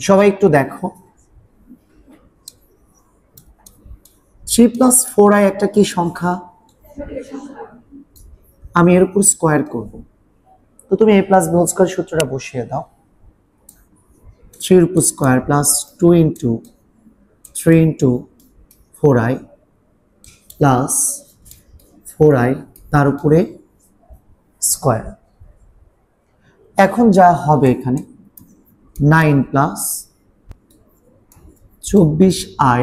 সবাই একটু দেখো 3 + 4i একটা কি সংখ্যা? আমি এর উপর স্কয়ার করব, তো তুমি a + b হোল স্কয়ার সূত্রটা বসিয়ে দাও। 3 এর উপর square plus 2 * 3 * 4i plus 4i তার উপরে স্কয়ার। এখন যা হবে এখানে 9 + 24i,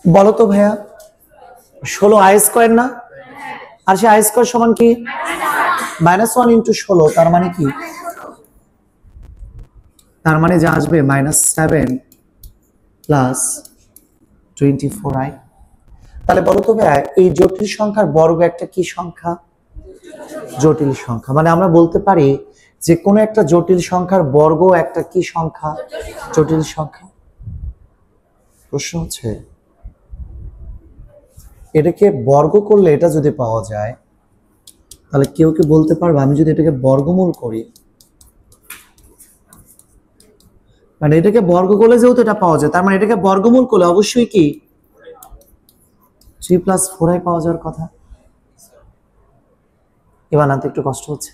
বলো তো ভাইয়া 16i স্কয়ার না? আর সে i স্কয়ার সমান কি? -1 * 16, তার মানে কি? তার মানে যা আসবে -7 + 24i। তাহলে বলো তো ভাইয়া এই জটিল সংখ্যার বর্গ একটা কি সংখ্যা? জটিল সংখ্যা। মানে আমরা বলতে পারি যে কোনো একটা জটিল সংখ্যার বর্গ একটা কি সংখ্যা? জটিল সংখ্যা। প্রশ্ন হচ্ছে এটাকে বর্গ করলে এটা যদি পাওয়া যায়, তাহলে কেউ কি বলতে পারবে আমি যদি এটাকে বর্গমূল করি, মানে এটাকে বর্গ করলে যেহেতু এটা পাওয়া যায়, তার মানে এটাকে বর্গমূল করলে অবশ্যই কি 3 + 4i পাওয়া যাওয়ার কথা। এবার আনতে একটু কষ্ট হচ্ছে,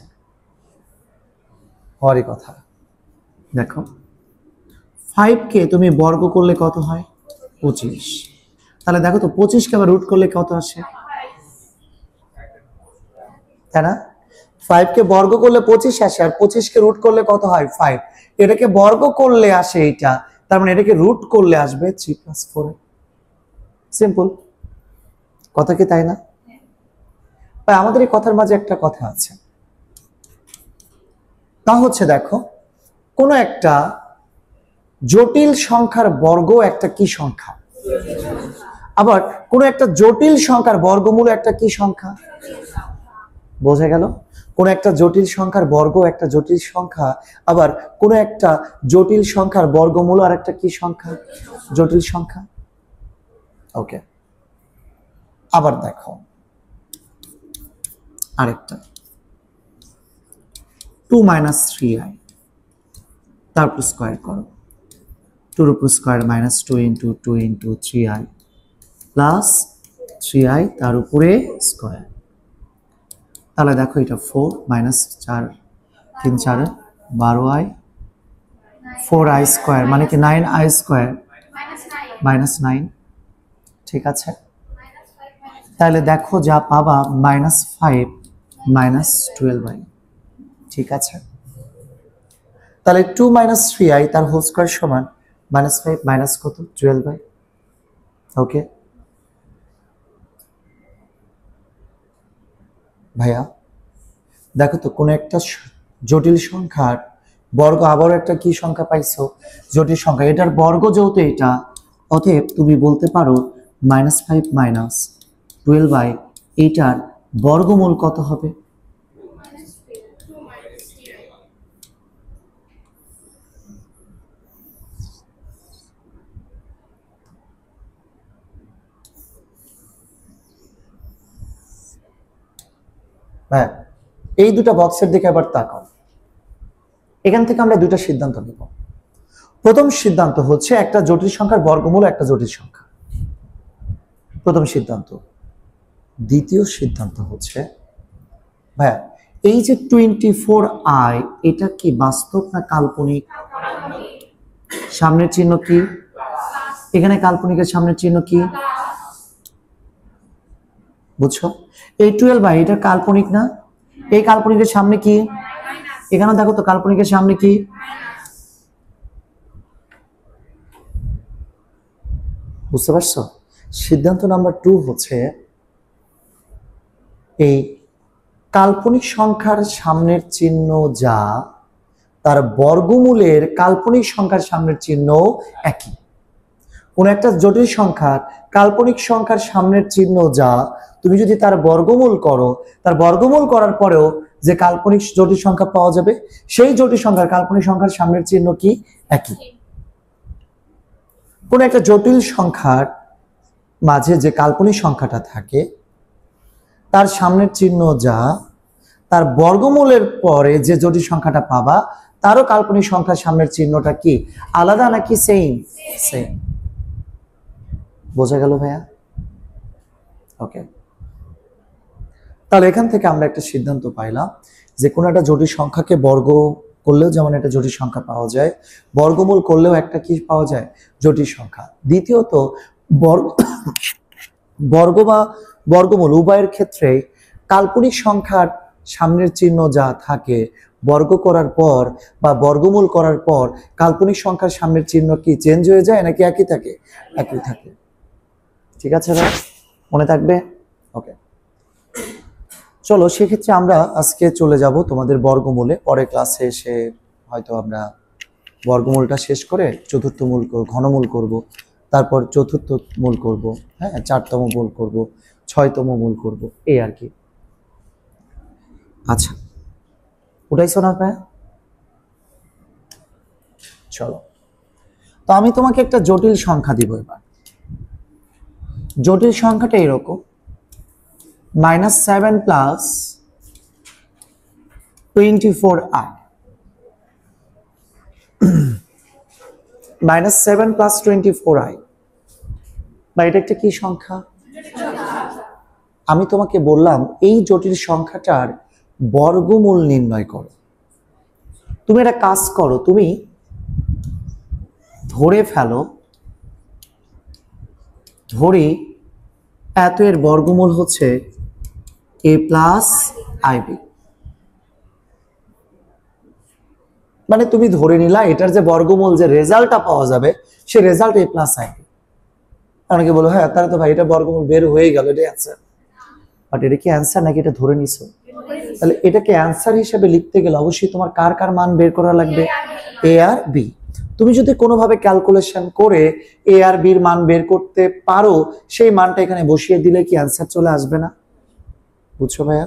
হওয়ারই কথা। দেখো 5 কে তুমি বর্গ করলে কত হয়? 25। তাহলে দেখো তো 25 কে আবার রুট করলে কত আসে, তাই না? 5 কে বর্গ করলে 25 আসে, আর 25 কে রুট করলে কত হয়? 5। এটাকে বর্গ করলে আসে এইটা, তার মানে এটাকে রুট করলে আসবে 3 + 4i। সিম্পল কথা কি, তাই না? আমাদের এই কথার মাঝে একটা কথা আছে, তা হচ্ছে দেখো কোন একটা জটিল সংখ্যার বর্গ একটা কি সংখ্যা, আবার কোন একটা জটিল সংখ্যার বর্গমূল একটা কি সংখ্যা। বোঝা গেল? কোন একটা জটিল সংখ্যার বর্গ একটা জটিল সংখ্যা, আবার কোন একটা জটিল সংখ্যার বর্গমূল আর একটা কি সংখ্যা? জটিল সংখ্যা। ওকে, আবার দেখো আরেকটা 2 - 3i, তারপর স্কয়ার করো। 2 এর উপর স্কয়ার -2 * 2 * 3i প্লাস 3i তার উপরে স্কয়ার। তাহলে দেখো এটা 4 - 4 3 4 12i 4i স্কয়ার মানে কি 9i স্কয়ার -9। ঠিক আছে, তাহলে দেখো যা পাবা -5 - 12i। ঠিক আছে, তাহলে 2 - 3i তার হোল স্কয়ার সমান -5 মাইনাস কত 12i। ওকে ভাইয়া, দেখো তো কোন একটা জটিল সংখ্যার বর্গ আবার একটা কি সংখ্যা পাইছো? জটিল সংখ্যা। এটার বর্গ যেহেতু এটা, অতএব তুমি বলতে পারো -5 - 12i এইটার বর্গমূল কত হবে? হ্যাঁ, এই দুটো বক্সের দিকে আবার তাকাও। এখান থেকে আমরা দুটো সিদ্ধান্ত নেব। প্রথম সিদ্ধান্ত হচ্ছে একটা জটিল সংখ্যার বর্গমূল একটা জটিল সংখ্যা, প্রথম সিদ্ধান্ত। দ্বিতীয় সিদ্ধান্ত হচ্ছে ভাইয়া এই যে 24i এটা কি বাস্তব না কাল্পনিক? সামনের চিহ্ন কি? এখানে কাল্পনিকের সামনের চিহ্ন কি? বুঝছো? এই 12i এটা কাল্পনিক না? এই কাল্পনিকের সামনে কি? এখানে দেখো তো কাল্পনিকের সামনে কি? বুঝতে পারছো? সিদ্ধান্ত নাম্বার 2 হচ্ছে এই কাল্পনিক সংখ্যার সামনের চিহ্ন যা, তার বর্গমূলের কাল্পনিক সংখ্যার সামনের চিহ্ন একই। কোন একটা জটিল সংখ্যার কাল্পনিক সংখ্যার সামনের চিহ্ন যা, তুমি যদি তার বর্গমূল করো, তার বর্গমূল করার পরেও যে কাল্পনিক জটিল সংখ্যা পাওয়া যাবে, সেই জটিল সংখ্যার কাল্পনিক সংখ্যার সামনের চিহ্ন কি? একই। কোন একটা জটিল সংখ্যার মাঝে যে কাল্পনিক সংখ্যাটা থাকে তার সামনের চিহ্ন যা, তার বর্গমূলের পরে যে জটিল সংখ্যাটা পাবা তারও কাল্পনিক সংখ্যার সামনের চিহ্নটা কি আলাদা নাকি সেম? সেম। বোঝা গেল ভাইয়া? ওকে, তাহলে এখান থেকে আমরা একটা সিদ্ধান্ত পাইলাম যে কোনো একটা জটিল সংখ্যাকে বর্গ করলেও যেমন একটা জটিল সংখ্যা পাওয়া যায়, বর্গমূল করলেও একটা কি পাওয়া যায়? জটিল সংখ্যা। দ্বিতীয়ত বর্গ বা বর্গমূল উভয়ের ক্ষেত্রে কাল্পনিক সংখ্যার সামনের চিহ্ন যা থাকে বর্গ করার পর বা বর্গমূল করার পর কাল্পনিক সংখ্যার সামনের চিহ্ন কি চেঞ্জ হয়ে যায় নাকি একই থাকে? একই থাকে। ঠিক আছে ভাই, মনে থাকবে? ওকে, চলো সেক্ষেত্রে আমরা আজকে চলে যাব তোমাদের বর্গমূলে। পরে ক্লাসে এসে হয়তো আমরা বর্গমূলটা শেষ করে চতুর্থ মূল ঘনমূল করব, তারপর চতুর্থ মূল করব, হ্যাঁ, চারতম মূল করব, ছয়তম মূল করব, এই আর কি। আচ্ছা, উঠাইছো না ভাই? চলো, তো আমি তোমাকে একটা জটিল সংখ্যা দিব এবার। জটিল সংখ্যাটা এরকম, -7 + 24i। -7 + 24i, বা এটা একটা কি সংখ্যা? আমি তোমাকে বললাম এই জটিল সংখ্যাটার বর্গমূল নির্ণয় করো। তুমি একটা কাজ করো, তুমি ধরে ফেলো, ধরি এত এর বর্গমূল হচ্ছে a + ib। মানে তুমি ধরে নিলা এটার যে বর্গমূল যে রেজাল্টটা পাওয়া যাবে সে রেজাল্ট a + ib। অনেকে বলো হ্যাঁ তাহলে তো ভাই এটা বর্গমূল বের হয়ে গেল, এটাই অ্যান্সার। বাট এটা কি অ্যান্সার নাকি এটা ধরে নিছো? তাহলে এটাকে অ্যান্সার হিসেবে লিখতে গেলে অবশ্যই তোমার কার কার মান বের করা লাগবে? a R b। তুমি যদি কোনোভাবে ক্যালকুলেশন করে a আর b এর মান বের করতে পারো, সেই মানটা এখানে বসিয়ে দিলে কি অ্যান্সার চলে আসবে না? বুঝছো ভাইয়া?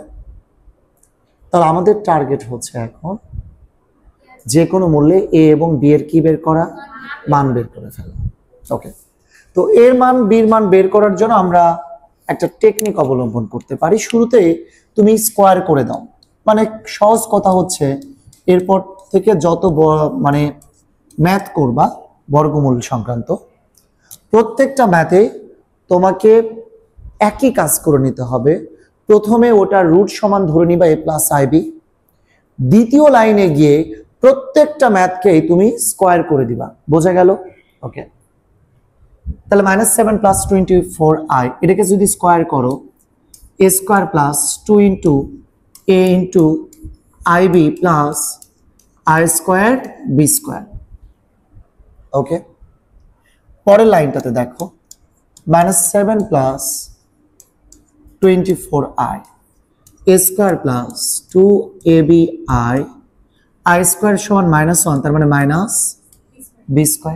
তাহলে আমাদের টার্গেট হচ্ছে এখন যে কোনো মূল্যে a এবং b এর কি বের করা? মান বের করে ফেলা। ওকে, তো এর মান b এর মান বের করার জন্য আমরা একটা টেকনিক অবলম্বন করতে পারি। শুরুতে তুমি স্কোয়ার করে দাও, মানে সহজ কথা হচ্ছে এরপর থেকে যত মানে ম্যাথ করবা বর্গমূল সংক্রান্ত প্রত্যেকটা ম্যাথে তোমাকে একই কাজ করে নিতে হবে। প্রথমে ওটার রুট সমান ধরে নিবা a + ib, দ্বিতীয় লাইনে গিয়ে প্রত্যেকটা ম্যাথকেই তুমি স্কোয়ার করে দিবা। বোঝা গেল? ওকে, তাহলে -7 + 24i এটাকে যদি স্কোয়ার করো a² + 2 * a * ib + i² b²। ওকে, পরের লাইনটাতে দেখো -7 + 24i a² + 2abi i² সমান -1, তার মানে -b²।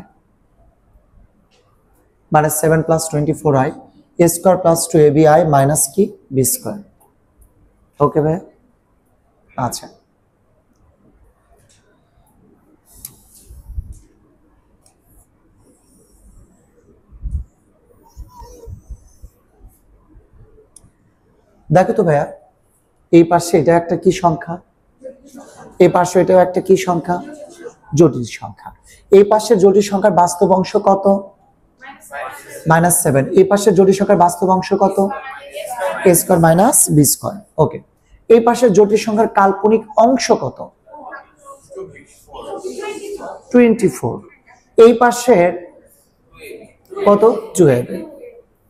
-7 + 24i a² + 2abi minus কি b²। ওকে ভাই? আচ্ছা, দেখো তো ভাইয়া, এই পাশে এটা একটা কি সংখ্যা, এই পাশে এটাও একটা কি সংখ্যা? জটিল সংখ্যা। এই পাশে জটিল সংখ্যার বাস্তব অংশ কত? -7। এই পাশে জটিল সংখ্যার বাস্তব অংশ কত? a² - b²। ওকে, এই পাশে জটিল সংখ্যার কাল্পনিক অংশ কত? 24। এই পাশের কত? 12,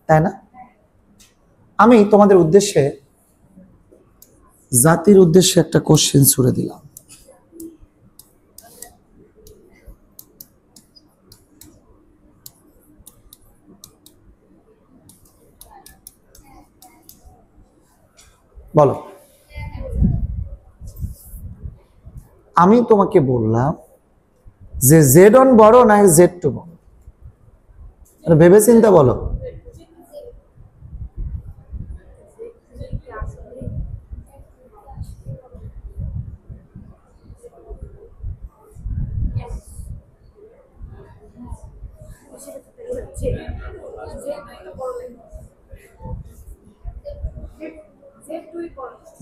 তাই না? আমি তোমাদের উদ্দেশ্যে জাতির উদ্দেশ্যে একটা কোশ্চেন ছুড়ে দিলাম। বলো, আমি তোমাকে বললাম যে Z1 বড় না Z2 বড়? ভেবে চিন্তা বলো।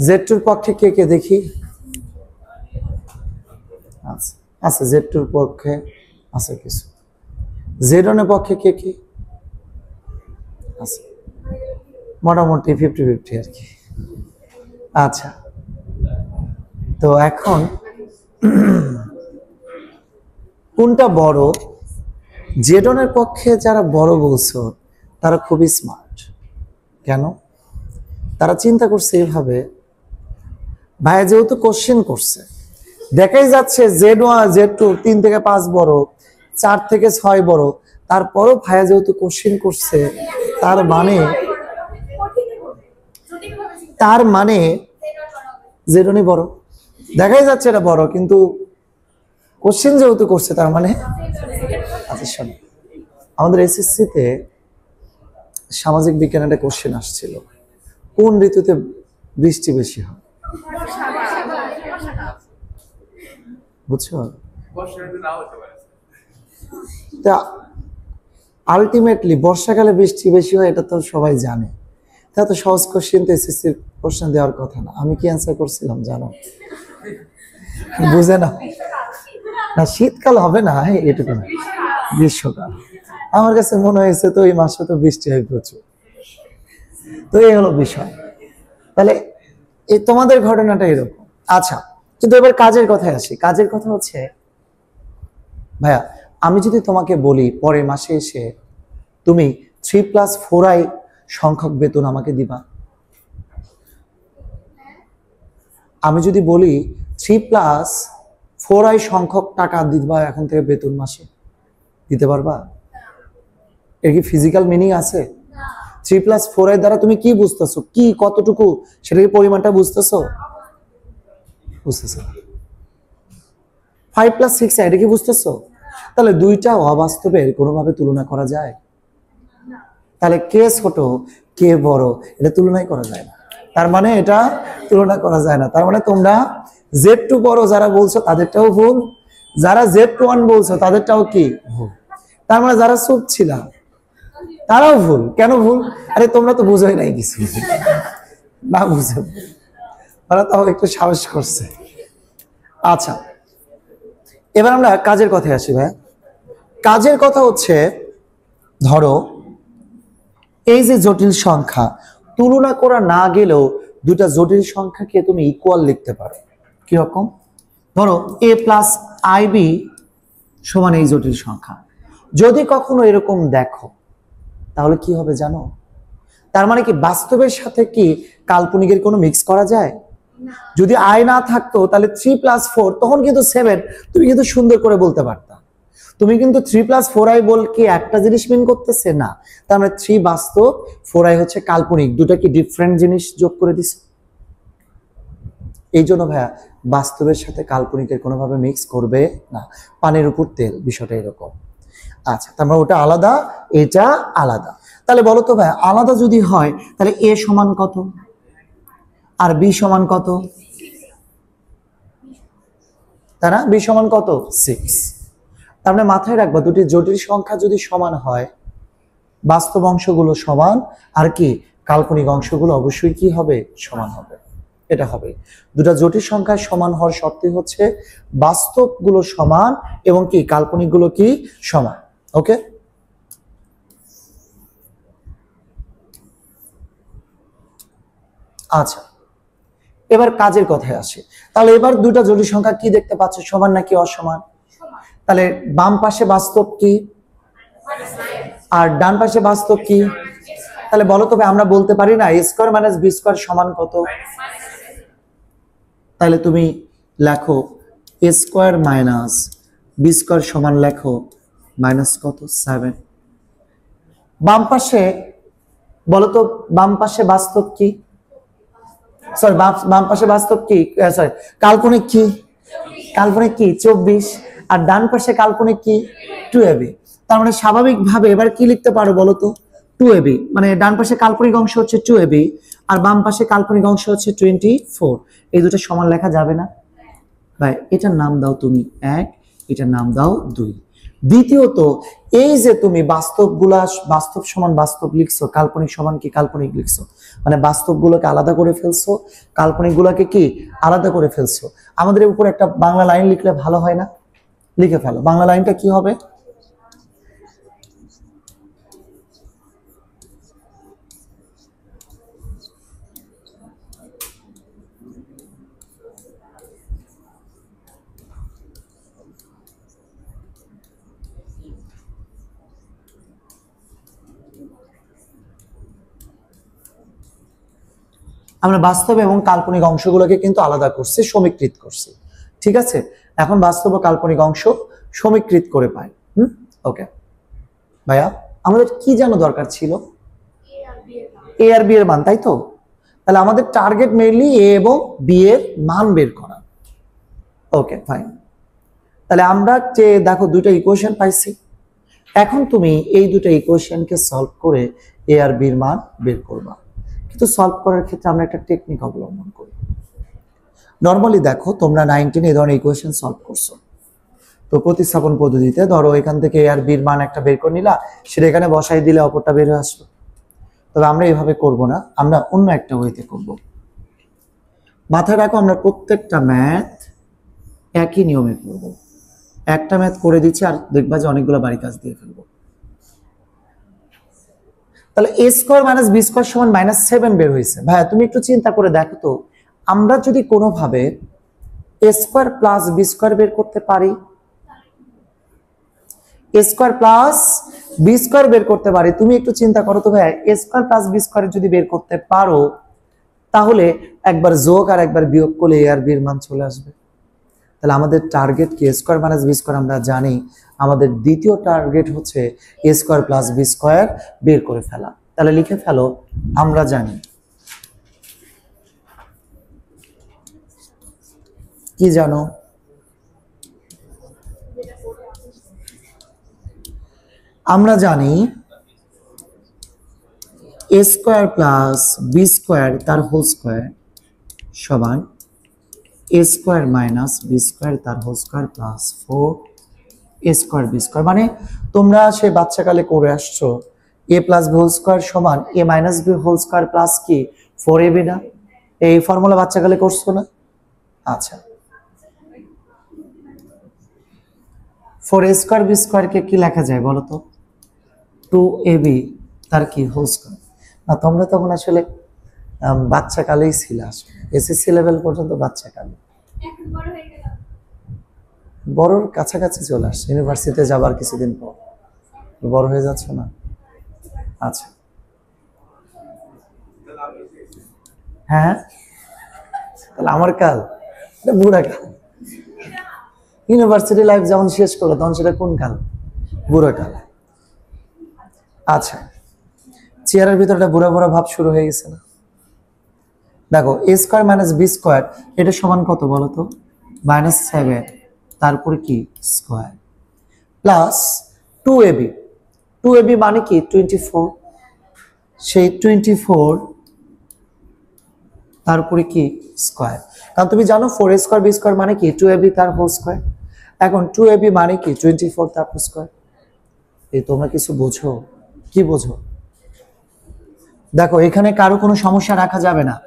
Z2 এর পক্ষে কে কে দেখি? আচ্ছা, আচ্ছা Z2 পক্ষে আছে কিছু, Z1 এর পক্ষে কে কি আছে? মোটামুটি 50-50 আর কি। আচ্ছা, তো এখন কোনটা বড়? Z1 এর পক্ষে যারা বড় বলছো তারা খুবই স্মার্ট। কেন? তারা চিন্তা করছে এভাবে, ভাইয়া যেহেতু কোশ্চেন করছে, দেখাই যাচ্ছে Z1 Z2 3 থেকে 5 বড়, 4 থেকে 6 বড়, তারপরও ভাইয়া যেহেতু কোশ্চেন করছে তার মানে Z1 বড়। দেখাই যাচ্ছে এটা বড়, কিন্তু কোশ্চেন যেহেতু করছে তার মানে। আচ্ছা শোনো, আমাদের এসএসসিতে সামাজিক বিজ্ঞানের একটা কোশ্চেন আসছিল, কোন ঋতুতে বৃষ্টি বেশি হয়? বুঝছো? তা আলটিমেটলি বর্ষাকালে বৃষ্টি বেশি হয়, এটা তো সবাই জানে। তা তো সহজ কোশ্চেন তো এসএসসির কোশ্চেন দেওয়ার কথা না। আমি কি অ্যান্সার করছিলাম জানো? বুঝে না, না শীতকাল হবে না, এটুকু না, গ্রীষ্মকাল। আমার কাছে মনে হয়েছে তো এই মাসে তো বৃষ্টি হয় প্রচুর। তো এই হলো বিষয়। তাহলে এই তোমাদের ঘটনাটা এরকম। আচ্ছা, কিন্তু এবার কাজের কথায় আসি। কাজের কথা হচ্ছে, ভাইয়া আমি যদি তোমাকে বলি পরের মাসে এসে তুমি 3+4i সংখ্যক বেতন আমাকে দিবা, আমি যদি বলি 3+4i সংখ্যক টাকা দিবা এখন থেকে বেতন মাসে, দিতে পারবা? এর কি ফিজিক্যাল মিনিং আছে? 3+4i দ্বারা তুমি কি বুঝতেছো, কি কতটুকু, সেটা কি পরিমাণটা বুঝতেছো? বুঝতেছো? 5+6i এটা কি বুঝতেছো? তাহলে দুইটা অবাস্তবের কোনোভাবে তুলনা করা যায়? তাহলে কে ছোট কে বড় এটা তুলনাই করা যায় না। তার মানে এটা তুলনা করা যায় না। তার মানে তোমরা Z2 বড় যারা বলছো তাদেরটাও ভুল, যারা Z1 বলছো তাদেরটাও কি ভুল। তার মানে যারা চুপ ছিল তারাও ভুল। কেন ভুল? আরে তোমরা তো বুঝোই নাই কিছু, না বুঝে ওরা তাও একটু সাহস করছে। আচ্ছা, এবার আমরা কাজের কথায় আসি। ভাই কাজের কথা হচ্ছে, ধরো এই যে জটিল সংখ্যা, তুলনা করা না গেলেও দুটা জটিল সংখ্যাকে তুমি ইকুয়াল লিখতে পারো। কিরকম? ধরো a+ib সমান এই জটিল সংখ্যা। যদি কখনো এরকম দেখো তাহলে কি হবে জানো? তার মানে কি বাস্তবের সাথে কি কাল্পনিকের কোনো মিক্স করা যায়? যদি i না থাকতো তাহলে 3+4 তখন কিন্তু 7 তুমি কিন্তু সুন্দর করে বলতে পারতা। তুমি কিন্তু 3+4i বল কি একটা জিনিস মিন করতেছে না, তার মানে 3 বাস্তব, 4i হচ্ছে কাল্পনিক, দুটা কি ডিফারেন্ট জিনিস যোগ করে দিছে। এই জন্য ভাইয়া বাস্তবের সাথে কাল্পনিকের কোনোভাবে মিক্স করবে না, পানির উপর তেল, বিষয়টা এরকম। আচ্ছা, তার মানে ওটা আলাদা, এটা আলাদা। তাহলে বলো তো ভাইয়া, আলাদা যদি হয় তাহলে a সমান কত আর b সমান কত? তাই না? b সমান কত? 6। তার মানে মাথায় রাখবা, দুটি জটিল সংখ্যা যদি সমান হয়, বাস্তব অংশগুলো সমান আর কি কাল্পনিক অংশগুলো অবশ্যই কি হবে? সমান হবে। এটা হবে। দুটা জটিল সংখ্যা সমান হওয়ার শর্তে হচ্ছে বাস্তবগুলো সমান এবং কি কাল্পনিকগুলো কি সমান। ওকে, আচ্ছা এবার কাজের কথায় আসে। তাহলে এবার দুটা জটিল সংখ্যা কি দেখতে পাচ্ছ, সমান নাকি অসমান? তাহলে বাম পাশে বাস্তব কি আর ডান পাশে বাস্তব কি? তাহলে বলো তবে আমরা বলতে পারি না a² - b² সমান কত? তাহলে তুমি লেখো a² - b² সমান লেখো মাইনাস কত? 7। বাম পাশে বলো তো, বাম পাশে বাস্তব কি, সরি বাম পাশে বাস্তব কি, সরি কাল্পনিক কি? কাল্পনিক কি? 24। আর ডান পাশে কাল্পনিক কি? 2ab। তার মানে স্বাভাবিকভাবে এবার কি লিখতে পারো বলো তো? 2ab, মানে ডান পাশে কাল্পনিক অংশ হচ্ছে 2ab আর বাম পাশে কাল্পনিক অংশ হচ্ছে 24। এই দুটো সমান লেখা যাবে না ভাই? এটার নাম দাও তুমি 1, এটার নাম দাও 2। দ্বিতীয়ত, এই যে তুমি বাস্তবগুলা বাস্তব সমান বাস্তব লিখছো, কাল্পনিক সমান কি কাল্পনিক লিখছো, মানে বাস্তবগুলোকে আলাদা করে ফেলছো, কাল্পনিকগুলোকে কি আলাদা করে ফেলছো। আমাদের উপর একটা বাংলা লাইন লিখলে ভালো হয় না? লিখে ফেলো বাংলা লাইনটা কি হবে? আমরা বাস্তব এবং কাল্পনিক অংশগুলোকে কিন্তু আলাদা করছি, সমীকৃত করছি, ঠিক আছে? এখন বাস্তব ও কাল্পনিক অংশ সমীকৃত করে পাই। ওকে ভাইয়া, আমাদের কি যেন দরকার ছিল? এ আর বি এর মান, তাই তো? তাহলে আমাদের টার্গেট মেইনলি এ এবং বি এর মান বের করা। Okay fine. তাহলে আমরা যে দেখো দুটো ইকুয়েশন পাইছি, এখন তুমি এই দুটো ইকুয়েশনকে সলভ করে এ আর বি এর মান বের করবা। কিন্তু সলভ করার ক্ষেত্রে আমরা একটা টেকনিক অবলম্বন করি। নর্মালি দেখো তোমরা 19 এই ধরনের ইকুয়েশন সলভ করছো, তো প্রতিস্থাপন পদ্ধতিতে ধরো এখান থেকে এ আর বি এর মান একটা বের করে নিলা, সেটা এখানে বসাই দিলে অপরটা বের হয়ে আসলো। তবে আমরা এইভাবে করব না, আমরা অন্য একটা ওয়েতে করব। মাথায় রাখো আমরা প্রত্যেকটা ম্যাথ একই নিয়মে করব। একটা ম্যাথ করে দিচ্ছি আর দেখবা যে অনেকগুলো বাড়ি কাজ দিয়ে ফেলবো। তাহলে এ স্কোয়ার মাইনাস বি স্কোয়ার সমান -7 বের হয়েছে। ভাইয়া তুমি একটু চিন্তা করে দেখো তো, আমরা যদি কোনোভাবে এ স্কোয়ার প্লাস বি স্কোয়ার বের করতে পারি, এ স্কোয়ার প্লাস বি স্কোয়ার বের করতে পারি, তুমি একটু চিন্তা করো তো ভাইয়া, এ স্কোয়ার প্লাস বি স্কোয়ার যদি বের করতে পারো, তাহলে একবার যোগ আর একবার বিয়োগ করলে এ আর বি এর মান চলে আসবে। তাহলে আমাদের টার্গেট কি? এ স্কোয়ার মাইনাস বি স্কোয়ার আমরা জানি, আমাদের দ্বিতীয় টার্গেট হচ্ছে এ স্কোয়ার প্লাস বি স্কোয়ার বের করে ফেলা। তাহলে লিখে ফেলো, আমরা জানি কি জানো? আমরা জানি A square plus B square তার হোল স্কোয়ার সমান A square minus B square তার whole square plus 4 A square B square. মানে তোমরা সে বাচ্চাকালে করে আসছো A plus B whole square সমান A minus B whole square plus কি 4ab না? এই ফর্মুলা বাচ্চাকালে করছো না? আচ্ছা, 4a স্কোয়ার বি স্কোয়ারকে কি লেখা যায় বলো তো? 2ab তার কি হোল স্কোয়ার। না তোমরা তখন আসলে বাচ্চাকালেই ছিল, আসলে এসএসসি লেভেল পর্যন্ত বাচ্চাকালে, বড়র কাছাকাছি চলে আসছে, ইউনিভার্সিটিতে যাবার কিছুদিন পর বড় হয়ে যাচ্ছে না? আচ্ছা হ্যাঁ, তাহলে আমার কাল বুড়া কাল। ইউনিভার্সিটি লাইফ যখন শেষ করলো তখন সেটা কোন কাল? বুড়া কাল। আচ্ছা, চেয়ারের ভিতরটা বুড়া বুড়া ভাব শুরু হয়ে গেছে না? দেখো a square minus B square এটা সমান কত বলো তো? -7 তারপরে কি স্কোয়ার প্লাস 2ab। 2ab মানে কি 24, সেই 24 তারপরে কি স্কোয়ার। কারণ তুমি জানো 4a স্কোয়ার বি স্কোয়ার মানে কি 2ab তার হোল স্কোয়ার। এখন 2ab মানে কি 24 তার হোল স্কোয়ার। এই তোমরা কিছু বোঝো? কি বোঝো? দেখো এখানে কারো কোনো সমস্যা রাখা যাবে না।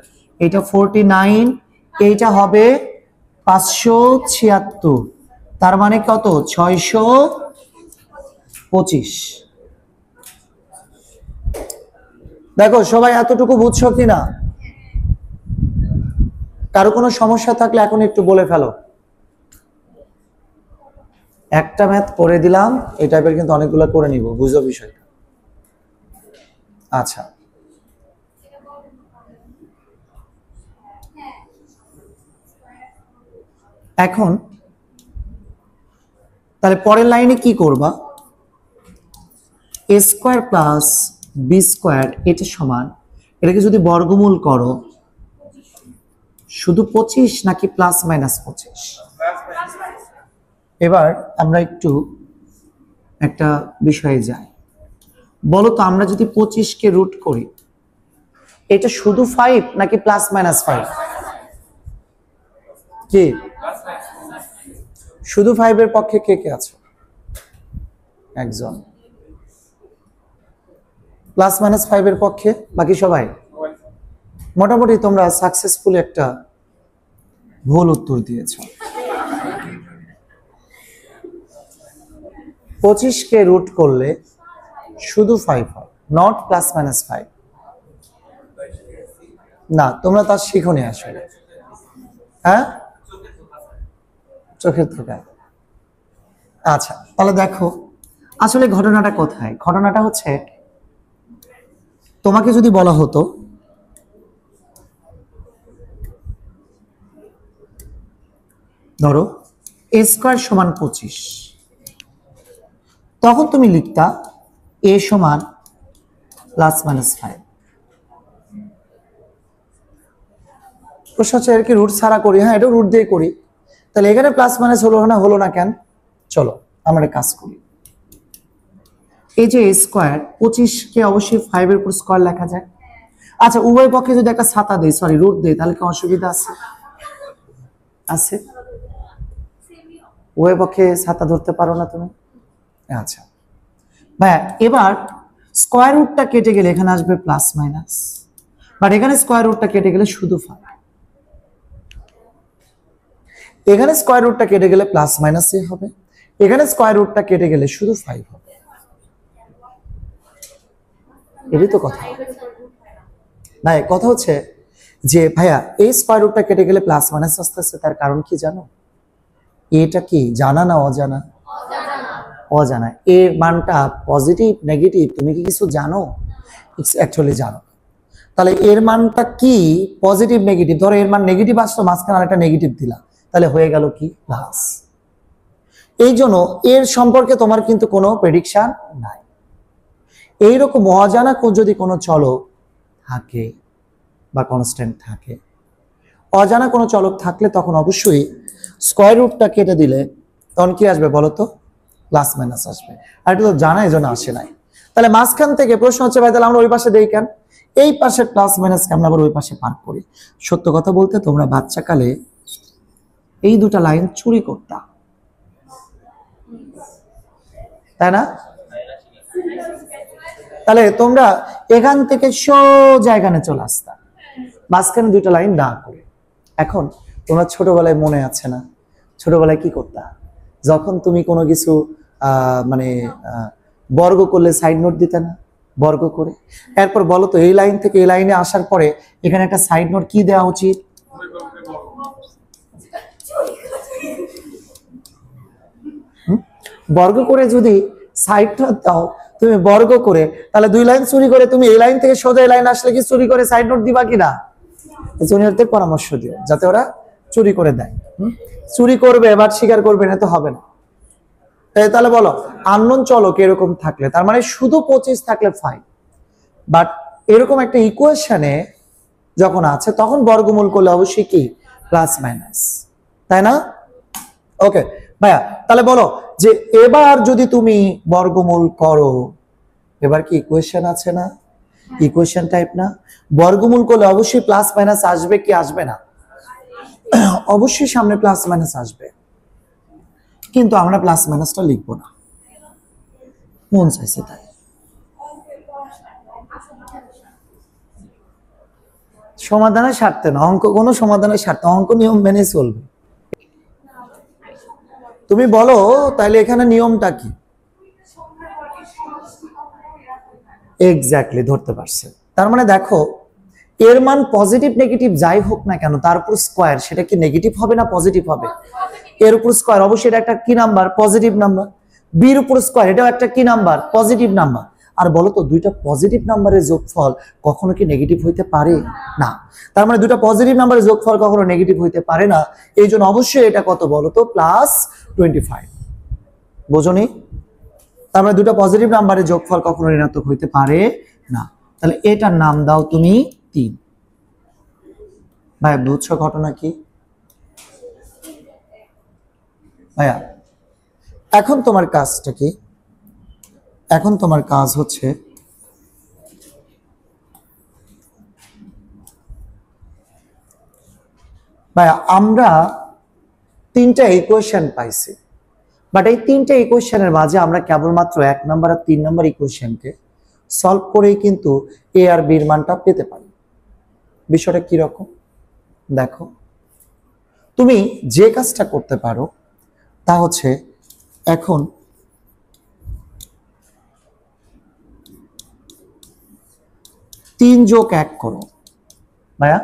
এটা 49, এইটা হবে 576, তার মানে কত? 625। দেখো সবাই এতটুকু বুঝছো কিনা? কারো কোনো সমস্যা থাকলে এখন একটু বলে ফেলো। একটা ম্যাথ করে দিলাম, এই টাইপের কিন্তু অনেকগুলো করে নিব, বুঝো বিষয়টা। আচ্ছা এখন তাহলে পরের লাইনে কি করবা? এ স্কোয়ার প্লাস বি স্কোয়ার এটা সমান, এটাকে যদি বর্গমূল করো শুধু 25 নাকি প্লাস মাইনাস 25? এবার আমরা একটু একটা বিষয়ে যাই, বলো তো আমরা যদি 25কে রুট করি এটা শুধু 5 নাকি প্লাস মাইনাস 5? কি শুধু 5 এর পক্ষে কে কে আছে? একজন। প্লাস মাইনাস 5 এর পক্ষে বাকি সবাই? মোটামুটি তোমরা সাকসেসফুল একটা ভুল উত্তর দিয়েছো। 25 কে রুট করলে শুধু 5 হয়, নট প্লাস মাইনাস 5। না, তোমরা তার শিখোনি আসলে। হ্যাঁ, চোখের ধোকায়। আচ্ছা, তাহলে দেখো আসলে ঘটনাটা কোথায়। ঘটনাটা হচ্ছে, তোমাকে যদি বলা হতো ধরো a স্কয়ার সমান 25, তখন তুমি লিখতা a সমান প্লাস মাইনাস 5। প্রশ্ন হচ্ছে এর কি রুট ছাড়া করি? হ্যাঁ, এটা রুট দিয়ে করি। তাহলে এখানে প্লাস মাইনাস হলো না কেন? চলো আমরা একটা কাজ করি। এই যে a স্কয়ার 25 কে অবশ্যই 5 এর উপর স্কয়ার লেখা যায়। আচ্ছা, উভয় পক্ষে যদি একটা ছাতা দেই, সরি রুট দেই, তাহলে কি অসুবিধা আছে? আছে? উভয় পক্ষে ছাতা ধরতে পারো না তুমি? আচ্ছা ভাই, এবার স্কয়ার রুটটা কেটে গেলে এখানে আসবে প্লাস মাইনাস, বাট এখানে স্কয়ার রুটটা কেটে গেলে শুধু 5। এখানে স্কয়ার রুটটা কেটে গেলে প্লাস মাইনাসই হবে, এখানে স্কয়ার রুটটা কেটে গেলে শুধু 5 হবে। এটাই তো কথা ভাই। কথা হচ্ছে যে ভাইয়া এই স্কয়ার রুটটা কেটে গেলে প্লাস মাইনাস আসতেছে, তার কারণ কি জানো? এটা কি জানা না অজানা? অজানা। এর মানটা পজিটিভ নেগেটিভ তুমি কি কিছু জানো? অ্যাকচুয়ালি জানো। তাহলে এর মানটা কি পজিটিভ নেগেটিভ? ধরো এর মান নেগেটিভ আসতো, মাঝখানে আরেকটা নেগেটিভ দিলা, তাহলে হয়ে গেল কি প্লাস। এই জন্য এর সম্পর্কে তোমার কিন্তু কোনো প্রেডিকশন নাই। এইরকম অজানা যদি কোনো চলক থাকে বা কনস্ট্যান্ট থাকে, অজানা কোনো চলক থাকলে তখন অবশ্যই স্কয়ার রুটটা কেটে দিলে তখন কি আসবে বলো তো? প্লাস মাইনাস আসবে। আর এটা তো জানা, এই জন্য আসে নাই। তাহলে মাঝখান থেকে প্রশ্ন হচ্ছে ভাই তাহলে আমরা ওই পাশে দেই কেন? এই পাশে প্লাস মাইনাসকে আমরা আবার ওই পাশে পার করি। সত্য কথা বলতে তোমরা বাচ্চাকালে এই দুটা লাইন চুরি করতা, তাই না? তাহলে তোমরা এখান থেকে সোজা এখানে চলে আসতা, মাঝখানে দুইটা লাইন না করে। এখন তোমরা ছোটবেলায় মনে আছে না, ছোটবেলায় কি করতা? যখন তুমি কোনো কিছু মানে বর্গ করলে সাইড নোট দিতে না, বর্গ করে। এরপর বলো তো এই লাইন থেকে এই লাইনে আসার পরে এখানে একটা সাইড নোট কি দেওয়া উচিত? বর্গ করে যদি সাইড নোট দাও তুমি বর্গ করে, তাহলে দুই লাইন চুরি করে তুমি এই লাইন থেকে সোজা এই লাইন আসলে কি চুরি করে সাইড নোট দিবা কিনা? জুনিয়রদের পরামর্শ দিও যাতে ওরা চুরি করে দেয়। চুরি করবে এবার স্বীকার করবে না তো হবে না। তাহলে বলো আননোন চলক এরকম থাকলে, তার মানে শুধু 25 থাকলে 5, বাট এরকম একটা ইকুয়েশনে যখন আছে তখন বর্গমূল করলে অবশ্যই কি প্লাস মাইনাস, তাই না? ওকে ভাইয়া, তাহলে বলো যে এবার যদি তুমি বর্গমূল করো, এবার কি ইকুয়েশন আছে না? ইকুয়েশন টাইপ না? বর্গমূল করলে অবশ্যই প্লাস মাইনাস আসবে কি আসবে না? অবশ্যই সামনে প্লাস মাইনাস আসবে, কিন্তু আমরা প্লাস মাইনাসটা লিখবো না, মন চাইছে তাই। সমাধানের স্বার্থে না, অঙ্ক কোনো সমাধানের স্বার্থে, অঙ্ক নিয়ম মেনে চলবে। তুমি বলো তাহলে এখানে নিয়মটা কি? এক্স্যাক্টলি ধরতে পারছে। তার মানে দেখো এর মান পজিটিভ নেগেটিভ যাই হোক না কেন, তার উপর স্কয়ার, সেটা কি নেগেটিভ হবে না পজিটিভ হবে? এর উপর স্কয়ার, অবশ্যই এটা একটা কি নাম্বার? Positive number. বির উপর স্কয়ার, এটাও একটা কি নাম্বার? Positive number. আর বলো তো দুইটা পজিটিভ নাম্বারের যোগফল কখনো কি নেগেটিভ হইতে পারে না? তার মানে দুইটা পজিটিভ নাম্বারের যোগফল কখনো নেগেটিভ হইতে পারে না। এই জন্য অবশ্যই এটা কত বলো তো? প্লাস 25। বোঝনি? তার মানে দুটো পজিটিভ নাম্বারের যোগফল কখনো ঋণাত্মক হইতে পারে না। তাহলে এটার নাম দাও তুমি 3। ভাই বুঝছো ঘটনা কি? ভাইয়া এখন তোমার কাজটা কি? এখন তোমার কাজ হচ্ছে ভাইয়া আমরা 3টা ইকুয়েশন পাইছি, বাট এই 3টা ইকুয়েশনের মাঝে আমরা কেবলমাত্র 1 নাম্বার আর 3 নাম্বার ইকুয়েশনকে সলভ করেই কিন্তু এ আর বির মানটা পেতে পারি। বিষয়টা কি রকম দেখো, তুমি যে কাজটা করতে পারো তা হচ্ছে এখন 3 যোগ 1 করো ভাইয়া,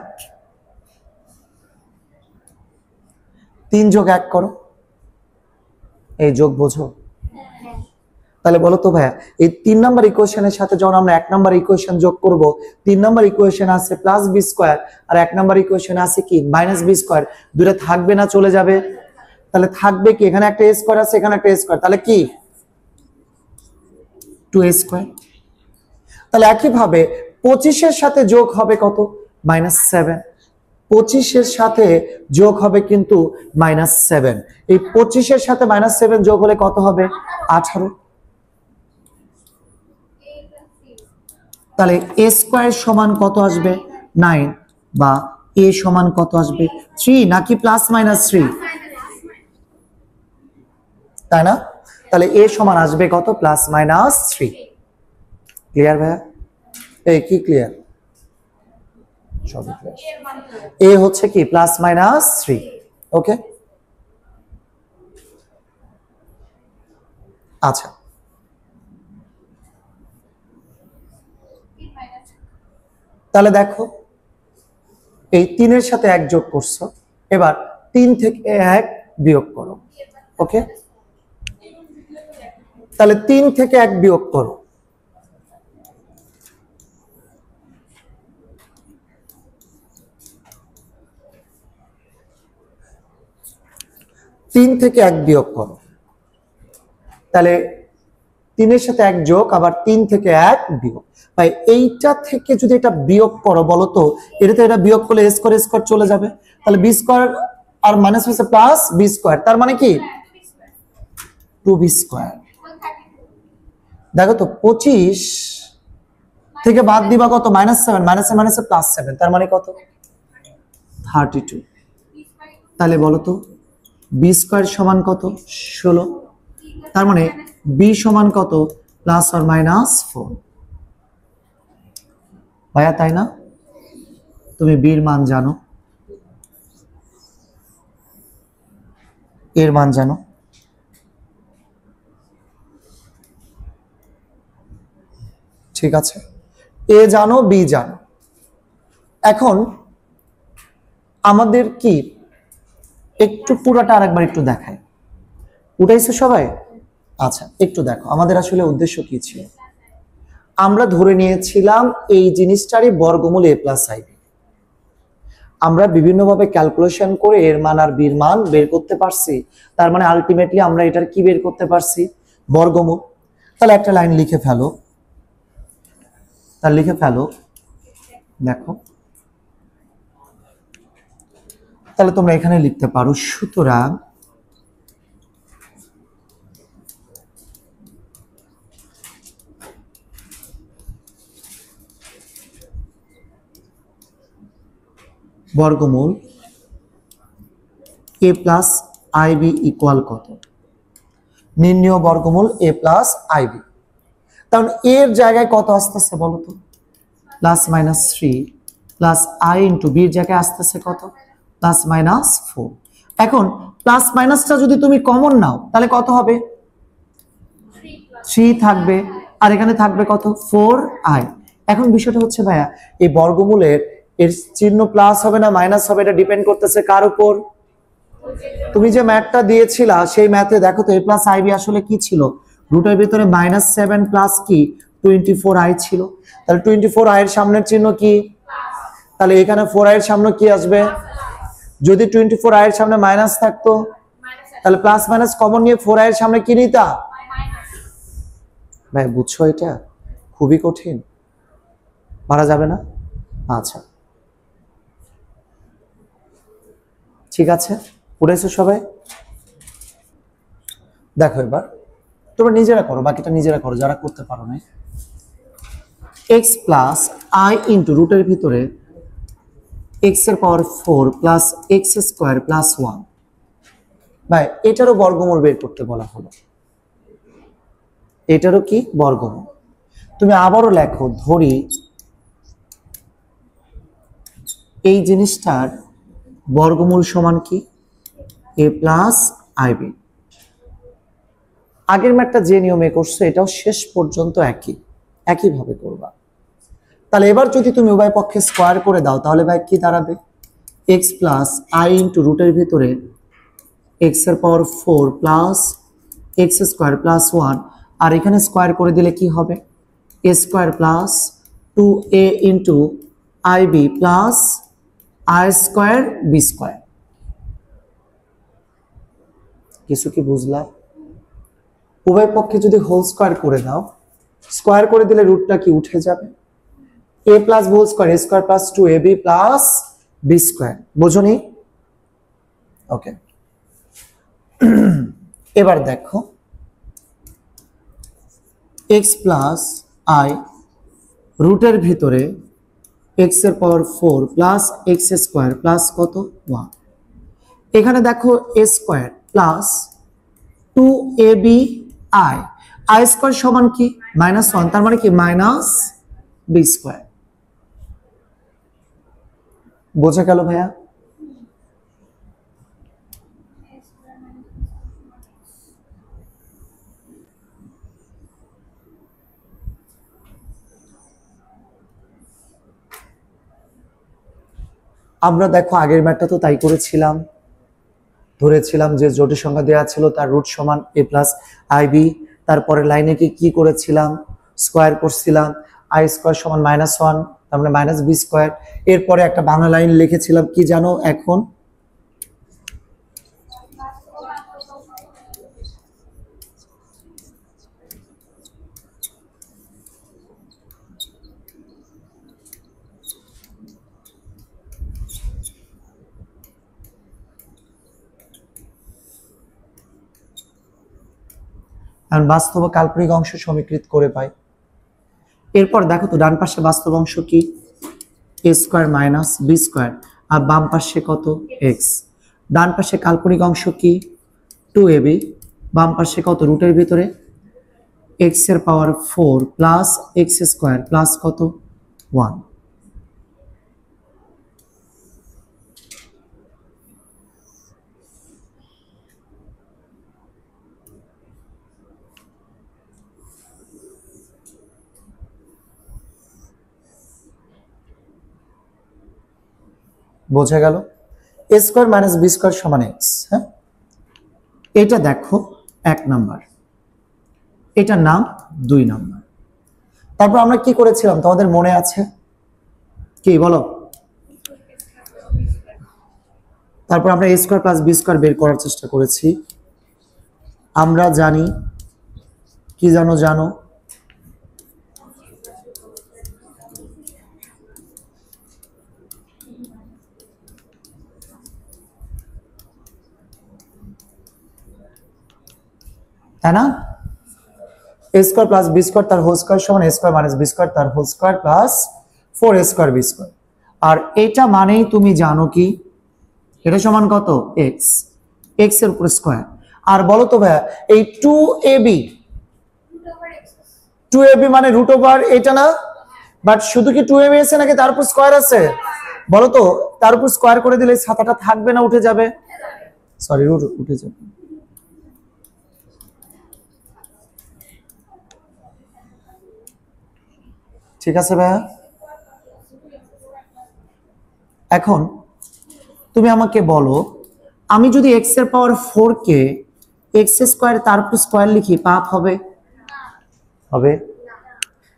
3 যোগ 1 করো, এই যোগ বোঝো? তাহলে বলো তো ভাইয়া, এই 3 নাম্বার ইকুয়েশনের সাথে যখন আমরা 1 নাম্বার ইকুয়েশন যোগ করব, 3 নাম্বার ইকুয়েশন আছে প্লাস বি স্কয়ার আর 1 নাম্বার ইকুয়েশন আছে কি মাইনাস বি স্কয়ার, দুটো থাকবে না চলে যাবে? তাহলে থাকবে কি, এখানে একটা এ স্কয়ার আছে এখানে একটা এ স্কয়ার, তাহলে কি 2a স্কয়ার। তাহলে একই ভাবে 25 এর সাথে যোগ হবে কত, -7। 25 এর সাথে যোগ হবে কিন্তু -7, এই 25 এর সাথে -7 যোগ হলে কত হবে, 18। তাহলে a স্কয়ার সমান কত আসবে, 9, বা a সমান কত আসবে, 3, নাকি প্লাস মাইনাস 3, তাই না? তাহলে a সমান আসবে কত, প্লাস মাইনাস 3। ক্লিয়ার ভাইয়া? এই কি ক্লিয়ার? সবই ক্লিয়ার। a হচ্ছে কি প্লাস মাইনাস 3। ওকে, আচ্ছা তাহলে দেখো, এই 3 এর সাথে 1 যোগ করছো, এবার 3 থেকে 1 বিয়োগ করো। ওকে, তাহলে 3 থেকে 1 বিয়োগ করো, 3 থেকে 1 বিয়োগ করো, তাহলে 3 এর সাথে 1 যোগ, আবার 3 থেকে 1 বিয়োগ। ভাই এইটা থেকে যদি এটা বিয়োগ করো বলো তো, এটাতে এটা বিয়োগ করলে a স্কয়ার স্কয়ার চলে যাবে, তাহলে b স্কয়ার আর মাইনাস হচ্ছে প্লাস b স্কয়ার, তার মানে কি 2b স্কয়ার। দেখো তো 25 থেকে বাদ দিবা কত, -7, মাইনাসে +7, তার মানে কত, 32। তাহলে বলো তো b স্কয়ার সমান কত, 16, তার মানে b সমান কত, +or-4। ভাইয়া তাই না? তুমি b এর মান জানো, এর মান জানো, ঠিক আছে, a জানো b জানো। এখন আমাদের কি একটু পুরাটা আরেকবার একটু দেখাই, উঠাইছো সবাই? আচ্ছা একটু দেখো আমাদের আসলে উদ্দেশ্য কি ছিল। আমরা ধরে নিয়েছিলাম এই জিনিসটারই বর্গমূল a প্লাস ib, আমরা বিভিন্নভাবে ক্যালকুলেশন করে এর মান আর বির মান বের করতে পারছি, তার মানে আলটিমেটলি আমরা এটার কি বের করতে পারছি, বর্গমূল। তাহলে একটা লাইন লিখে ফেলো, তাহলে লিখে ফেলো, দেখো তাহলে তোমরা এখানে লিখতে পারো, সুতরাং বর্গমূল a প্লাস ib ইকুয়াল কত, নির্ণয় বর্গমূল a প্লাস ib। কারণ এর জায়গায় কত আসতেছে বলো তো, +-3 প্লাস i ইন্টু b এর জায়গায় আসতেছে কত, +-4। এখন প্লাস মাইনাসটা যদি তুমি কমন নাও তাহলে কত হবে, 3 থাকবে, আর এখানে থাকবে কত, 4i। এখন বিষয়টা হচ্ছে ভাইয়া, এই বর্গমূলের এর চিহ্ন প্লাস হবে না মাইনাস হবে, এটা ডিপেন্ড করতেছে কার উপর, তুমি যে ম্যাথটা দিয়েছিলা সেই ম্যাথে দেখো তো a প্লাস ib আসলে কি ছিল, রুটের ভিতরে -7 প্লাস কি 24i ছিল, তাহলে 24i এর সামনের চিহ্ন কি, তাহলে এখানে 4i এর সামনে কি আসবে, যদি 24i এর সামনে মাইনাস থাকতো তাহলে প্লাস মাইনাস কমন নিয়ে 4i এর সামনে কি নিতা, ভাই বুঝছো এটা খুবই কঠিন, পারা যাবে না? আচ্ছা ঠিক আছে, পড়েছো সবাই? দেখো এবার তোমরা নিজেরা করো, বাকিটা নিজেরা করো যারা করতে পারো না। x প্লাস i ইন্টু রুটের ভিতরে x এর power 4 plus x square plus 1, ভাই এটারও বর্গমূল বের করতে বলা হলো, এটারও কি বর্গমূল। তুমি আবারও লেখো, ধরি এই জিনিসটার বর্গমূল সমান কি, a প্লাস ib। আগের ম্যাথটা যে নিয়মে করছো এটাও শেষ পর্যন্ত একইভাবে করবা। তাহলে এবার যদি তুমি উভয় পক্ষে স্কোয়ার করে দাও তাহলে ভাই কি দাঁড়াবে, এক্স প্লাস আই ইন্টু রুটের ভিতরে এক্স এর power 4 plus x square plus 1, আর এখানে স্কোয়ার করে দিলে কি হবে, A square plus 2a into I B plus I square B square. কিছু কি বুঝলাম? উভয় পক্ষে যদি হোল স্কোয়ার করে দাও, স্কোয়ার করে দিলে রুটটা কি উঠে যাবে, a plus whole square a square plus 2ab plus B square. বোঝনি? ওকে, এবার দেখো x প্লাস আই রুটের ভিতরে এক্স এর power 4 plus x square plus কত 1, এখানে দেখো a square plus 2ab i, i square সমান কি -1, তার মানে কি মাইনাস বি স্কোয়ার। বোঝা গেল ভাইয়া? আমরা দেখো আগের ম্যাথটা তো তাই করেছিলাম, ধরেছিলাম যে জটিল সংখ্যা দেওয়া ছিল তার রুট সমান a প্লাস আই বি, তারপরে লাইনে কি করেছিলাম, স্কোয়ার করছিলাম, আই স্কোয়ার সমান -1 তার মানে মাইনাস বি স্কোয়ার। এরপরে একটা বাংলা লাইন লিখেছিলাম কি জানো এখন, বাস্তব ও কাল্পনিক অংশ সমীকৃত করে পাই। এরপর দেখো তো ডান পাশে বাস্তব অংশ কি, এ স্কোয়ার মাইনাস বি স্কোয়ার, আর বাম পাশে কত এক্স। ডান পাশে কাল্পনিক অংশ কি 2ab, বাম পাশে কত রুটের ভিতরে এক্স এর power 4 plus x square plus কত 1। বোঝা গেল? এ স্কোয়ার মাইনাস বি স্কোয়ার সমান এক্স। হ্যাঁ, এটা দেখো 1 নাম্বার, এটার নাম 2 নাম্বার। তারপর আমরা কি করেছিলাম তোমাদের মনে আছে কি বলো? তারপর আমরা এ স্কোয়ার প্লাস বি স্কোয়ার বের করার চেষ্টা করেছি। আমরা জানি কি জানো তাই না, এ স্কোয়ার প্লাস বি স্কোয়ার তার হোল স্কোয়ার সমান A square minus B square তার whole square plus 4 A square B square. আর এটা মানেই তুমি জানো কি এটা সমান কত এক্স, এক্স এর উপর স্কোয়ার। আর বলো তো ভাইয়া এই 2ab মানে রুট ওভার এটা না, বাট শুধু কি 2ab আছে নাকি তার উপর স্কোয়ার আছে বলো তো? তার উপর স্কোয়ার করে দিলে ছাতাটা থাকবে না উঠে যাবে? সরি, রুট উঠে যাবে। ঠিক আছে ভাইয়া? এখন তুমি আমাকে বলো, আমি যদি এক্স এর পাওয়ার 4 কে এক্স স্কোয়ার তার উপর স্কোয়ার লিখি পাপ হবে? হবে।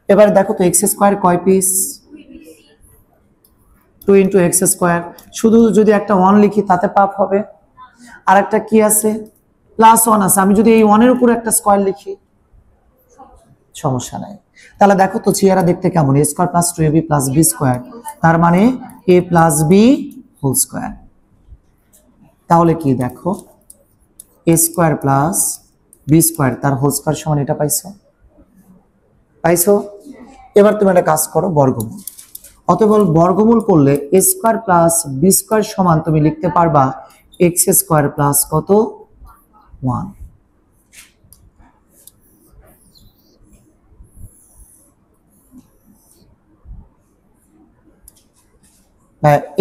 এবার দেখো তো এক্স স্কোয়ার কয় পিস, 2 ইন্টু এক্স স্কোয়ার। শুধু যদি একটা 1 লিখি তাতে পাপ হবে? আর একটা কি আছে +1 আছে, আমি যদি এই 1 এর উপর একটা স্কোয়ার লিখি সমস্যা নাই। তাহলে দেখো তো চেহারা দেখতে কেমন, a square plus 2ab plus B square তার মানে a plus B whole square. তাহলে কি দেখো a square plus B square তার হোল স্কোয়ার সমান এটা পাইছো? এবার তুমি একটা কাজ করো, বর্গমূল। অতএব বর্গমূল করলে এ স্কোয়ার প্লাস বি স্কোয়ার সমান তুমি লিখতে পারবা এক্স স্কোয়ার প্লাস কত 1।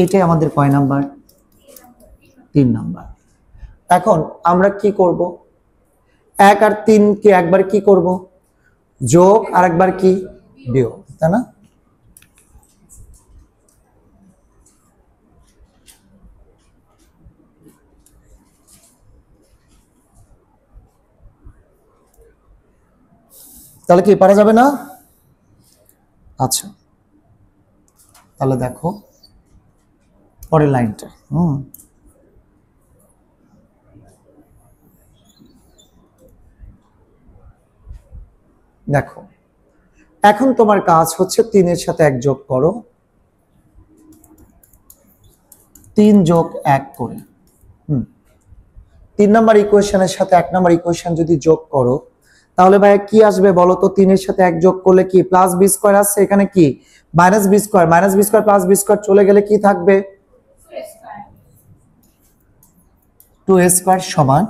এটাই আমাদের কয় নাম্বার? 3 নাম্বার। এখন আমরা কি করব, 1 আর 3 কে একবার কি করব যোগ, আর একবার কি বিয়োগ, তাই না? তাহলে কি পারা যাবে না? আচ্ছা, তাহলে দেখো পরের লাইনটা। দেখো এখন তোমার কাজ হচ্ছে 3 এর সাথে 1 যোগ করো, 3 যোগ 1 করে 3 নম্বর ইকুয়েশনের সাথে 1 নম্বর ইকুয়েশন যদি যোগ করো তাহলে ভাই কি আসবে বলো তো? 3 এর সাথে 1 যোগ করলে কি প্লাস বি স্কয়ার আসছে, এখানে কি minus b square, minus b square plus b square চলে গেলে কি থাকবে? 2a স্কয়ার সমান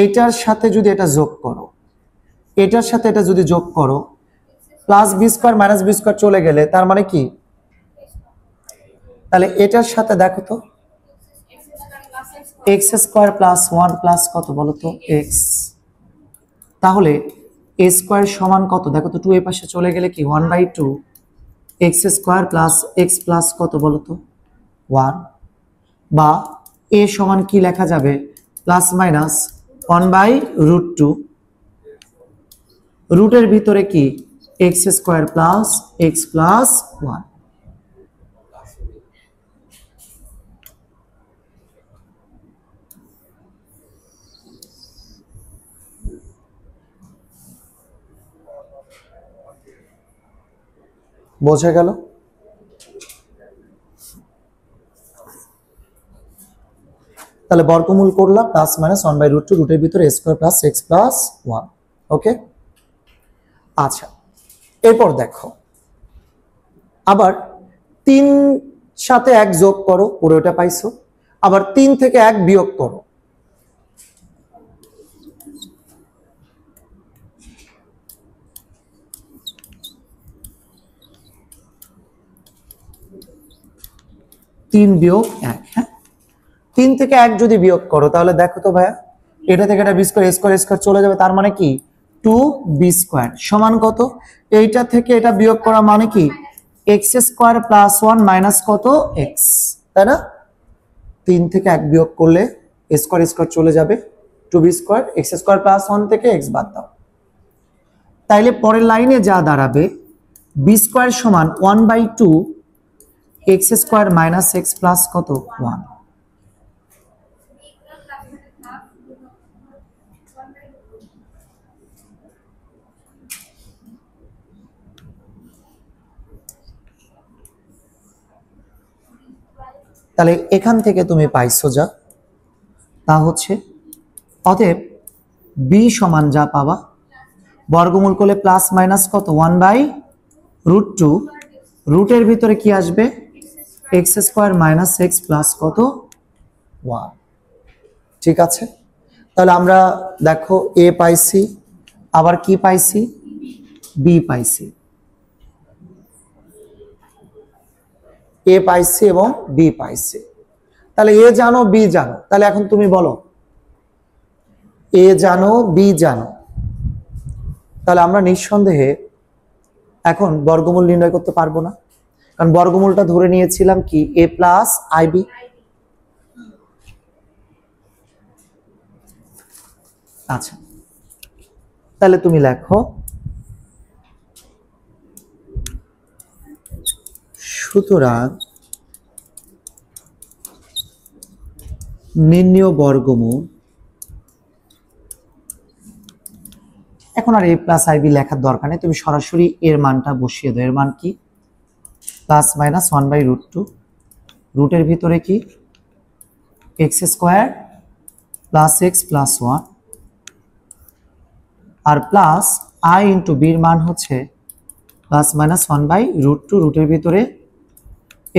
এইটার সাথে যদি এটা যোগ করো, এটার সাথে এটা যদি যোগ করো, plus b square minus b square চলে গেলে তার মানে কি? তাহলে এটার সাথে দেখো তো x স্কয়ার প্লাস 1 প্লাস কত বলো তো? x। তাহলে a স্কয়ার সমান কত দেখো তো? 2 এর পাশে চলে গেলে কি 1/2 x square plus x plus কত বলো তো? 1। বা a সমান কি লেখা যাবে? প্লাস মাইনাস 1/√2, রুটের ভিতরে কি x square plus x plus 1। বোঝা গেল? তাহলে বর্গমূল করলাম প্লাস মাইনাস 1/√2, রুটের ভিতরে a square plus x plus 1। ওকে, আচ্ছা এরপর দেখো আবার 3 সাথে 1 যোগ করো, পুরোটা পাইছো। আবার 3 থেকে 1 বিয়োগ করো, তিন বিয়োগ 1। হ্যাঁ, 3 থেকে 1 যদি বিয়োগ করো তাহলে দেখো তো ভাইয়া এটা থেকে এটা বি স্কয়ার স্কয়ার স্কয়ার চলে যাবে, তার মানে কি 2b স্কয়ার সমান কত? এইটা থেকে এটা বিয়োগ করা মানে কি x স্কয়ার প্লাস 1 মাইনাস কত? x, তাই না? 3 থেকে 1 বিয়োগ করলে স্কয়ার স্কয়ার চলে যাবে, 2b square, x square plus 1 থেকে x বাদ দাও। তাইলে পরের লাইনে যা দাঁড়াবে b স্কয়ার সমান 1/2 x square minus x plus কত? 1। তাহলে এখান থেকে তুমি পাইছো যা তা হচ্ছে, অতএব b সমান যা পাবা বর্গমূল করলে প্লাস মাইনাস কত? 1/√2, রুটের ভিতরে কি আসবে? x square minus x plus কত? 1। ঠিক আছে, তাহলে আমরা দেখো a পাইছি, আবার কি পাইছি? b পাইছি, a পাইছি এবং b পাইছি। তাহলে a জানো b জানো, তাহলে এখন তুমি বলো a জানো b জানো, তাহলে আমরা নিঃসন্দেহে এখন বর্গমূল নির্ণয় করতে পারবো না, কারণ বর্গমূলটা ধরে নিয়েছিলাম কি a প্লাস ib। আচ্ছা, তাহলে তুমি লেখো সুতরাং নির্ণেয় বর্গমূল, এখন আর a প্লাস ib লেখার দরকার নেই, তুমি সরাসরি এর মানটা বসিয়ে দাও। এর মান কি? প্লাস মাইনাস 1/√2, রুটের ভিতরে কি x square plus x plus 1, আর প্লাস i ইন্টু b এর মান হচ্ছে প্লাস মাইনাস 1/√2, রুটের ভিতরে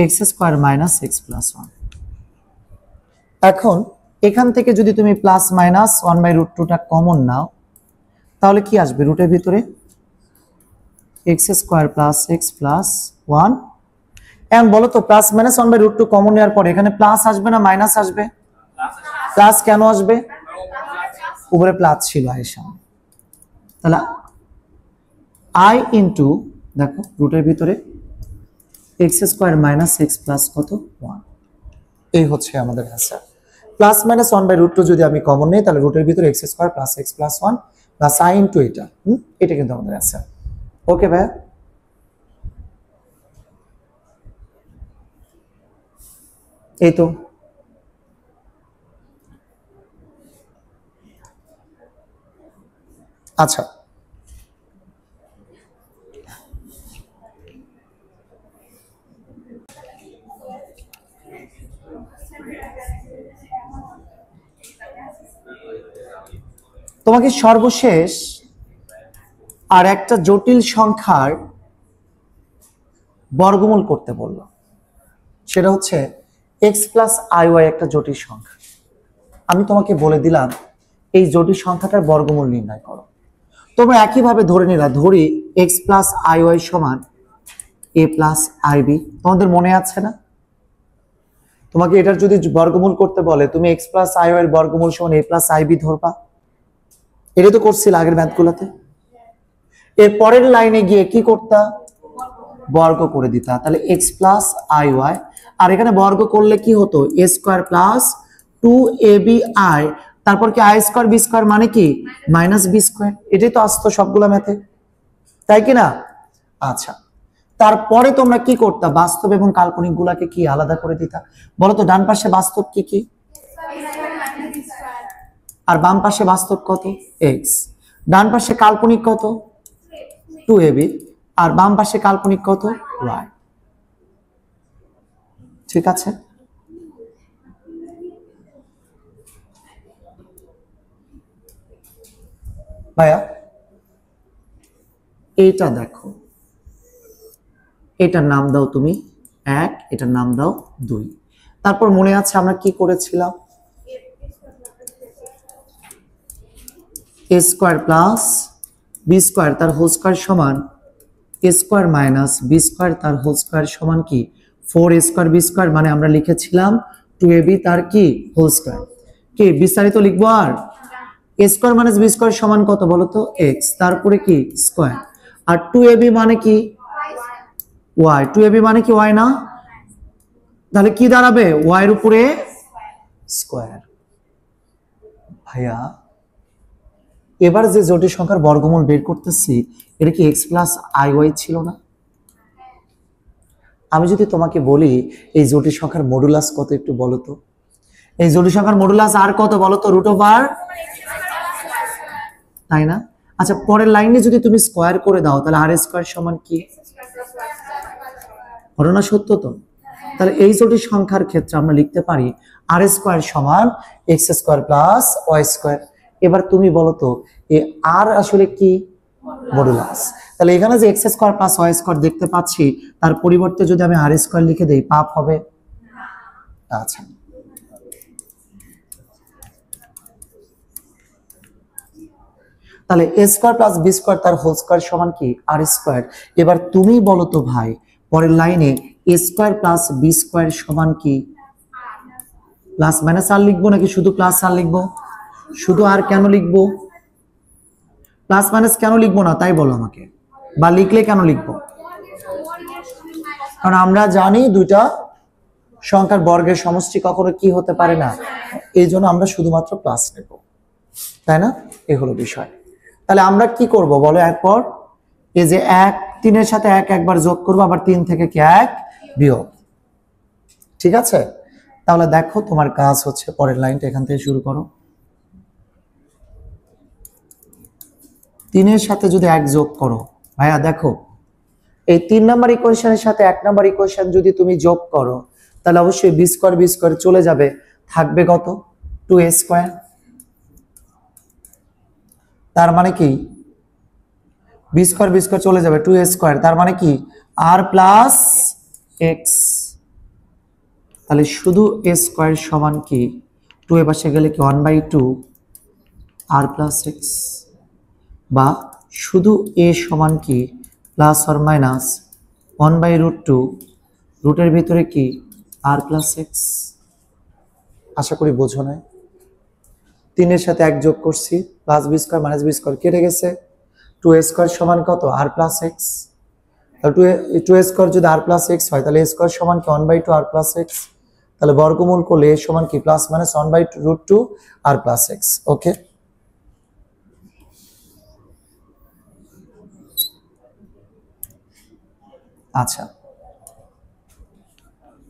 x square minus x plus 1। এখন এখান থেকে যদি তুমি প্লাস মাইনাস 1/√2টা কমন নাও তাহলে কি আসবে? রুটের ভিতরে x square plus x plus 1। এখন বলো তো প্লাস মাইনাস 1/√2 কমন নেওয়ার পরে এখানে প্লাস আসবে না মাইনাস আসবে? প্লাস কেন আসবে? উপরে প্লাস ছিল এর সামনে, তাহলে i ইন্টু দেখো রুটের ভিতরে x square minus x plus কত? 1। এই হচ্ছে আমাদের অ্যান্সার। প্লাস মাইনাস 1/√2 যদি আমি কমন নেই তাহলে রুটের ভিতরে x square plus x plus 1 plus i into এটা, এটা কিন্তু আমাদের অ্যান্সার। ওকে ভাইয়া, এই তো আচ্ছা, তোমাকে সর্বশেষ আর একটা জটিল সংখ্যার বর্গমূল করতে বললো, সেটা হচ্ছে এক্স প্লাস আই ওয়াই একটা জটিল সংখ্যা। আমি তোমাকে বলে দিলাম এই জটিল সংখ্যাটার বর্গমূল নির্ণয় করো। তোমরা একইভাবে ধরে নিলা, ধরি এক্স প্লাস আই ওয়াই সমান এ প্লাস আই বি। তোমাদের মনে আছে না, তোমাকে এটার যদি বর্গমূল করতে বলে তুমি এক্স প্লাস আই ওয়াই এর বর্গমূল সমান এ প্লাস আই বি ধরবা। এটা তো করছিল আগের ম্যাথগুলোতে। এর পরের লাইনে গিয়ে কি করতা, বর্গ করে দিতা, তাহলে এক্স প্লাস আই ওয়াই, আর এখানে বর্গ করলে কি হতো, এ স্কোয়ার প্লাস 2ab/i, তারপর কি আই স্কোয়ার বি স্কোয়ার মানে কি মাইনাস বি স্কোয়ার। এটাই তো আসতো সবগুলো ম্যাথে, তাই কি না? আচ্ছা, তারপরে তোমরা কি করতা, বাস্তব এবং কাল্পনিক গুলাকে কি আলাদা করে দিতা? বলো তো, ডান পাশে বাস্তব কি কি, আর বাম পাশে বাস্তব কত, এক্স। ডান পাশে কাল্পনিক কত, 2ab, আর বাম পাশে কাল্পনিক কত, y। ঠিক আছে, ভাইয়া এইটা দেখো, এটার নাম দাও তুমি 1, এটার নাম দাও 2। তারপর মনে আছে আমরা কি করেছিলাম, এ স্কোয়ার প্লাস বি স্কোয়ার তার হোল স্কোয়ার সমান A square minus B square তার হোল স্কোয়ার সমান কি 4a স্কোয়ার বি স্কোয়ার, মানে আমরা লিখেছিলাম 2ab তার কি হোল স্কোয়ার। কি বিস্তারিত লিখবো, আর এ স্কোয়ার মাইনাস বি স্কোয়ার সমান কত বলো তো, এক্স, তারপরে কি স্কোয়ার, আর 2ab মানে কি ওয়াই, 2ab মানে কি ওয়াই না, তাহলে কি দাঁড়াবে, ওয়াই এর উপরে স্কোয়ার। ভাইয়া এবার যে জটিল সংখ্যার বর্গমূল বের করতেছি, এটা কি এক্স প্লাস আই ওয়াই ছিল না? আমি যদি তোমাকে বলি এই জটিল সংখ্যার মডুলাস কত একটু বলো তো, এই জটিল সংখ্যার মডুলাস আর কত বলো তো, রুট ওভার, তাই না? আচ্ছা, পরের লাইনে যদি তুমি স্কোয়ার করে দাও তাহলে আর স্কোয়ার সমান কি, ঘটনা সত্য তো? তাহলে এই জটিল সংখ্যার ক্ষেত্রে আমরা লিখতে পারি আর স্কোয়ার সমান x square plus y square. এবার তুমি বলো তো এ আর আসলে কি, মডুলাস। তাহলে এখানে যে x square plus y square দেখতে পাচ্ছি, তার পরিবর্তে যদি আমি আর স্কোয়ার লিখে দেই পাপ হবে? আচ্ছা, তাহলে এ স্কোয়ার প্লাস বি স্কোয়ার তার হোল স্কোয়ার সমান কি আর স্কোয়ার। এবার তুমি বলো তো ভাই, পরের লাইনে এ স্কোয়ার প্লাস বি স্কোয়ার সমান কি, প্লাস মাইনাস আর লিখবো নাকি শুধু প্লাস আর লিখবো? শুধু আর কেন লিখবো, প্লাস মাইনাস কেন লিখবো না তাই বলো আমাকে, বা লিখলে কেন লিখবো? কারণ আমরা জানি দুইটা সংখ্যার বর্গের সমষ্টি কখনো কি হতে পারে না, এই জন্য আমরা শুধুমাত্র প্লাস নেব, তাই না? এই হলো বিষয়। তাহলে আমরা কি করব বলো, এরপর এই যে 1 3 এর সাথে 1 একবার যোগ করবো, আবার 3 থেকে কি 1 বিয়োগ। ঠিক আছে, তাহলে দেখো তোমার কাজ হচ্ছে পরের লাইনটা এখান থেকে শুরু করো। 3 এর সাথে যদি 1 যোগ করো, ভাইয়া দেখো এই 3 নাম্বার ইকুয়েশনের সাথে 1 নাম্বার ইকুয়েশন যদি তুমি যোগ করো, তাহলে অবশ্যই বি স্কোয়ার চলে যাবে, থাকবে কত 2a স্কোয়ার। তার মানে কি বি স্কোয়ার চলে যাবে 2a স্কোয়ার, তার মানে কি আর প্লাস এক্স। তাহলে শুধু এ স্কোয়ার সমান কি 2 এর পাশে গেলে কি 1/2 আর প্লাস এক্স, বা শুধু এ সমান কি প্লাস অর মাইনাস 1/√2, রুটের ভিতরে কি আর প্লাস এক্স। আশা করি বোঝো না। 3 এর সাথে 1 যোগ করছি, plus B square minus B square কেটে গেছে, 2a স্কোয়ার সমান কত আর প্লাস এক্স। তাহলে 2a স্কোয়ার যদি আর প্লাস এক্স হয়, তাহলে a স্কোয়ার সমান কি 1/2 আর প্লাস এক্স। তাহলে বর্গমূল করলে a সমান কি প্লাস মাইনাস 1/√2 আর প্লাস এক্স। ওকে, আচ্ছা,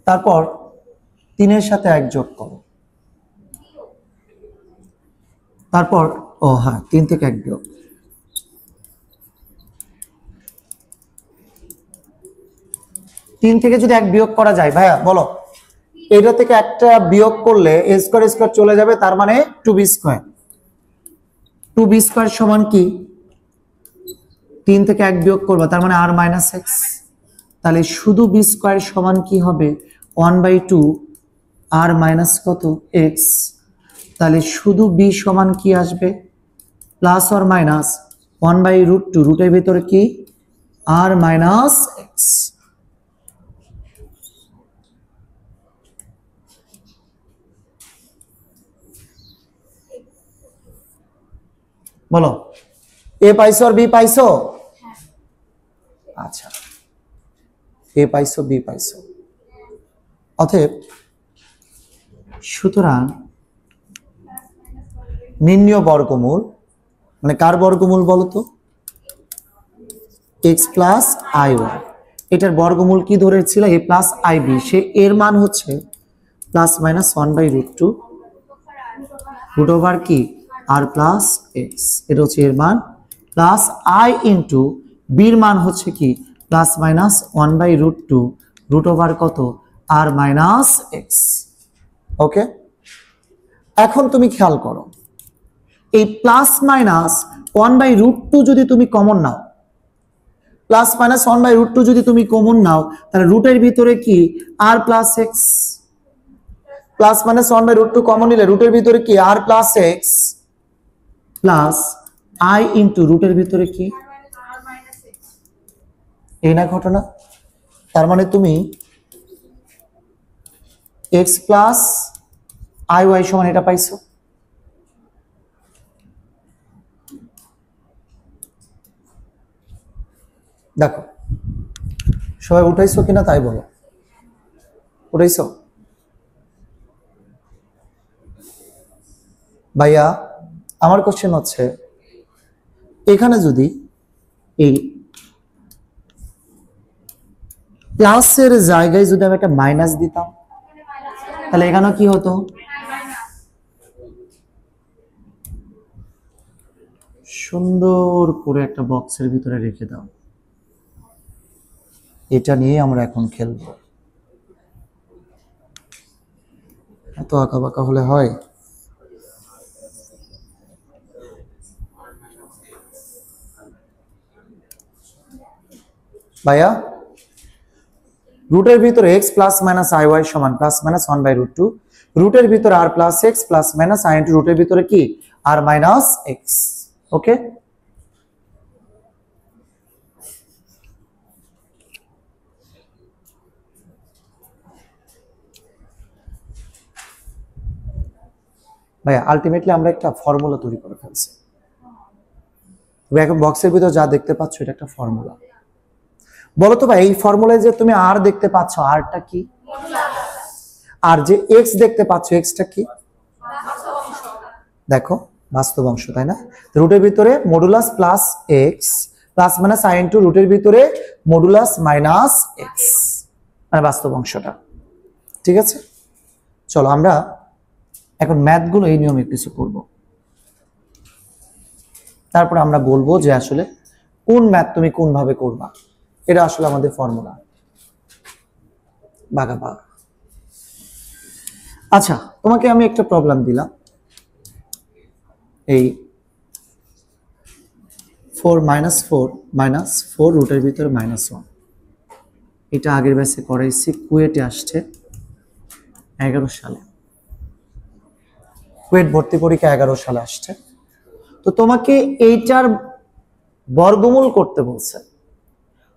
তারপর 3 সাথে 1 যোগ করো, তারপর ও হ্যাঁ 3 থেকে 1 বিয়োগ, 3 থেকে যদি 1 বিয়োগ করা যায় ভাইয়া বলো, এটা থেকে একটা বিয়োগ করলে a স্কয়ার স্কয়ার চলে যাবে, তার মানে 2b স্কয়ার। 2b স্কয়ার সমান কি, 3 থেকে 1 বিয়োগ করবা, তার মানে r মাইনাস এক্স। তাহলে শুধু b স্কয়ার সমান কি হবে, 1/2 r মাইনাস কত এক্স। তাহলে শুধু b সমান কি আসবে, প্লাস অর মাইনাস 1/√2, রুটের ভিতরে কি r মাইনাস এক্স। বলো এ পাইছো আর বি পাইছো? আচ্ছা, এ পাইছো বি পাইছো। অতএব সুতরাং নির্ণীয় বর্গমূল মানে কার বর্গমূল বলো তো, এক্স প্লাস আই ওয়াই। এটার বর্গমূল কি ধরেছিল, এ প্লাস আই বি। সে এর মান হচ্ছে প্লাস মাইনাস 1/√2 রুট ওভার কি আর প্লাস এক্স, এটা হচ্ছে এর মান, প্লাস আই ইন্টু বির মান হচ্ছে কি প্লাস মাইনাস 1/√2 রুট ওভার কত আর মাইনাস এক্স। ওকে, এখন তুমি খেয়াল করো, এই প্লাস মাইনাস 1/√2 যদি তুমি কমন নাও, প্লাস মাইনাস 1/√2 যদি তুমি কমন নাও, তাহলে রুটের ভিতরে কি আর plus x, plus minus 1/√2 common নিলে রুটের ভিতরে কি আর plus x plus i into রুটের ভিতরে কি এই না ঘটনা। তার মানে তুমি এক্স প্লাস আই ওয়াই সমান এটা পাইছো। দেখো সবাই উঠাইছো কিনা তাই বলো, উঠাইছো? ভাইয়া আমার কোশ্চেন হচ্ছে, এখানে যদি এই প্লাসের জায়গায় যদি আমি একটা মাইনাস দিতাম, তাহলে এখানে কি হতো, সুন্দর করে একটা বক্সের ভিতরে রেখে দাও। এটা নিয়ে আমরা এখন খেলবো। এত আঁকা বাঁকা হলে হয়? ভাইয়া রুটের ভিতরে x plus minus i y সমান প্লাস মাইনাস 1/√2, রুটের ভিতরে আর plus x plus minus i into রুটের ভিতরে কি আর মাইনাস এক্স। ওকে, ভাইয়া আলটিমেটলি আমরা একটা ফর্মুলা তৈরি করে ফেলছি। এখন বক্সের ভিতরে যা দেখতে পাচ্ছ এটা একটা ফর্মুলা। বলো তো ভাই, এই ফর্মুলায় যে তুমি আর দেখতে পাচ্ছ, আরটা কি? আর যে এক্স দেখতে পাচ্ছ, এক্সটা কি? দেখো বাস্তব অংশ, তাই না? রুটের ভিতরে modulus plus x plus minus i into রুটের ভিতরে মডুলাস মাইনাস এক্স, মানে বাস্তব অংশটা। ঠিক আছে, চলো আমরা এখন ম্যাথগুলো এই নিয়মে কিছু করব, তারপরে আমরা বলবো যে আসলে কোন ম্যাথ তুমি কোন ভাবে করবা। এটা আসলে আমাদের ফর্মুলা বাঘা বাঘা। আচ্ছা, তোমাকে আমি একটা প্রবলেম দিলাম, এই 4 মাইনাস 4 রুটের ভিতরে -1, এটা আগের ব্যাচে করাইছি, কুয়েটে আসছে 11 সালে, কুয়েট ভর্তি পরীক্ষা 11 সালে আসছে। তো তোমাকে এইটার বর্গমূল করতে বলছে।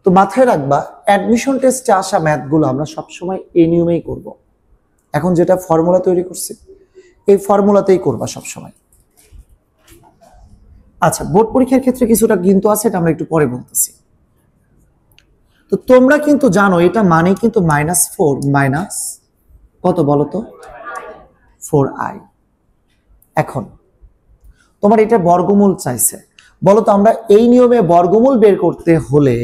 তো মাথায় রাখবা, অ্যাডমিশন টেস্টে আসা ম্যাথগুলো আমরা সবসময় এই নিয়মেই করব। এখন যেটা ফর্মুলা তৈরি করছি এই ফর্মুলাতেই করবা সবসময়। আচ্ছা, বোর্ড পরীক্ষার ক্ষেত্রে কিছুটা কিন্তু আছে, এটা আমরা একটু পরে বলতেছি। তো তোমরা কিন্তু জানো এটা মানে কিন্তু -4 মাইনাস কত বলো তো 4i। এখন তোমার এটা বর্গমূল চাইছে, বলো তো আমরা এই নিয়মে বর্গমূল বের করতে হলে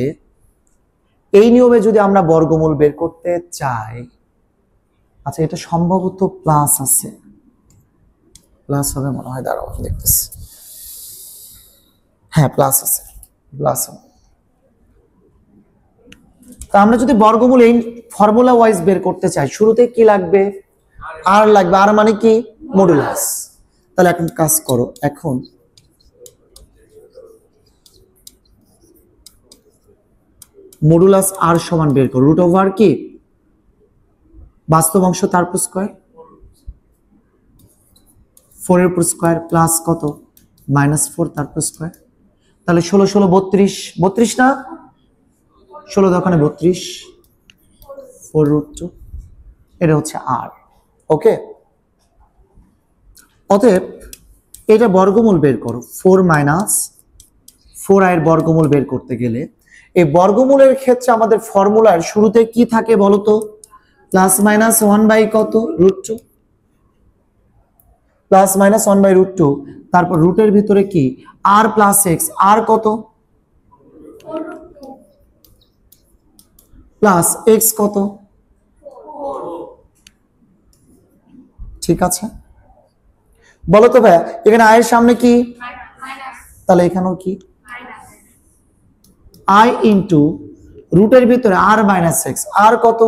এই নিয়মে যদি আমরা বর্গমূল বের করতে চাই, আচ্ছা এটা সম্ভবত প্লাস আছে, প্লাস হবে মনে হয়, দাঁড়াও দেখতেছি, হ্যাঁ প্লাস আছে, প্লাস হবে। তা আমরা যদি বর্গমূল এই ফর্মুলা ওয়াইজ বের করতে চাই, শুরুতে কি লাগবে? আর লাগবে। আর মানে কি? মডুলাস। তাহলে এখন কাজ করো, এখন মডুলাস আর সমান বের করো, রুট ওভার কি বাস্তব অংশ তার উপর স্কয়ার, 4 এর উপর স্কয়ার প্লাস কত -4 তার উপর স্কয়ার। তাহলে 16 16 32, 32 না 16 দোকানে 32, 4√2, এটা হচ্ছে আর। ওকে, অতএব এটা বর্গমূল বের করো, 4 - 4i এর বর্গমূল বের করতে গেলে এই বর্গমূলের ক্ষেত্রে আমাদের ফর্মুলার শুরুতে কি থাকে বলতো? +-1 বাই কত √2, +-1 বাই √2, তারপর রুটের ভিতরে কি আর প্লাস এক্স, আর কত প্লাস এক্স কত, ঠিক আছে? বলো তো ভাইয়া, এখানে আয়ের সামনে কি, তাহলে এখানেও কি আই ইন্টু রুটের ভিতরে আর মাইনাস এক্স, আর কত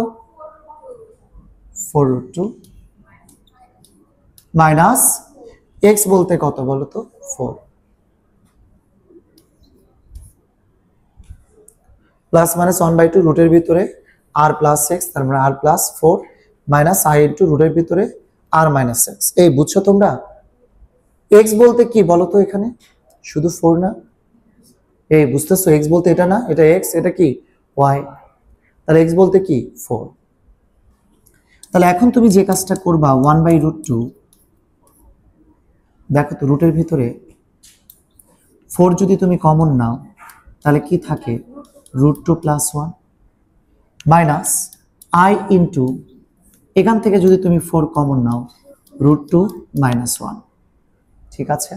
4√2 মাইনাস এক্স বলতে কত বলো তো 4, +-1/2 রুটের ভিতরে আর প্লাস এক্স, তার মানে আর প্লাস 4 মাইনাস আই ইন্টু রুটের ভিতরে আর মাইনাস এক্স। এই বুঝছো তোমরা? এক্স বলতে কি বলো তো, এখানে শুধু 4 না, এই বুঝতেছো? এক্স বলতে এটা না, এটা এক্স, এটা কি ওয়াই, তাহলে এক্স বলতে কি 4। তাহলে এখন তুমি যে কাজটা করবা 1/√2, দেখো তো রুটের ভিতরে 4 যদি তুমি কমন নাও তাহলে কি থাকে √2 + 1 মাইনাস আই ইন্টু এখান থেকে যদি তুমি 4 কমন নাও √2 - 1, ঠিক আছে?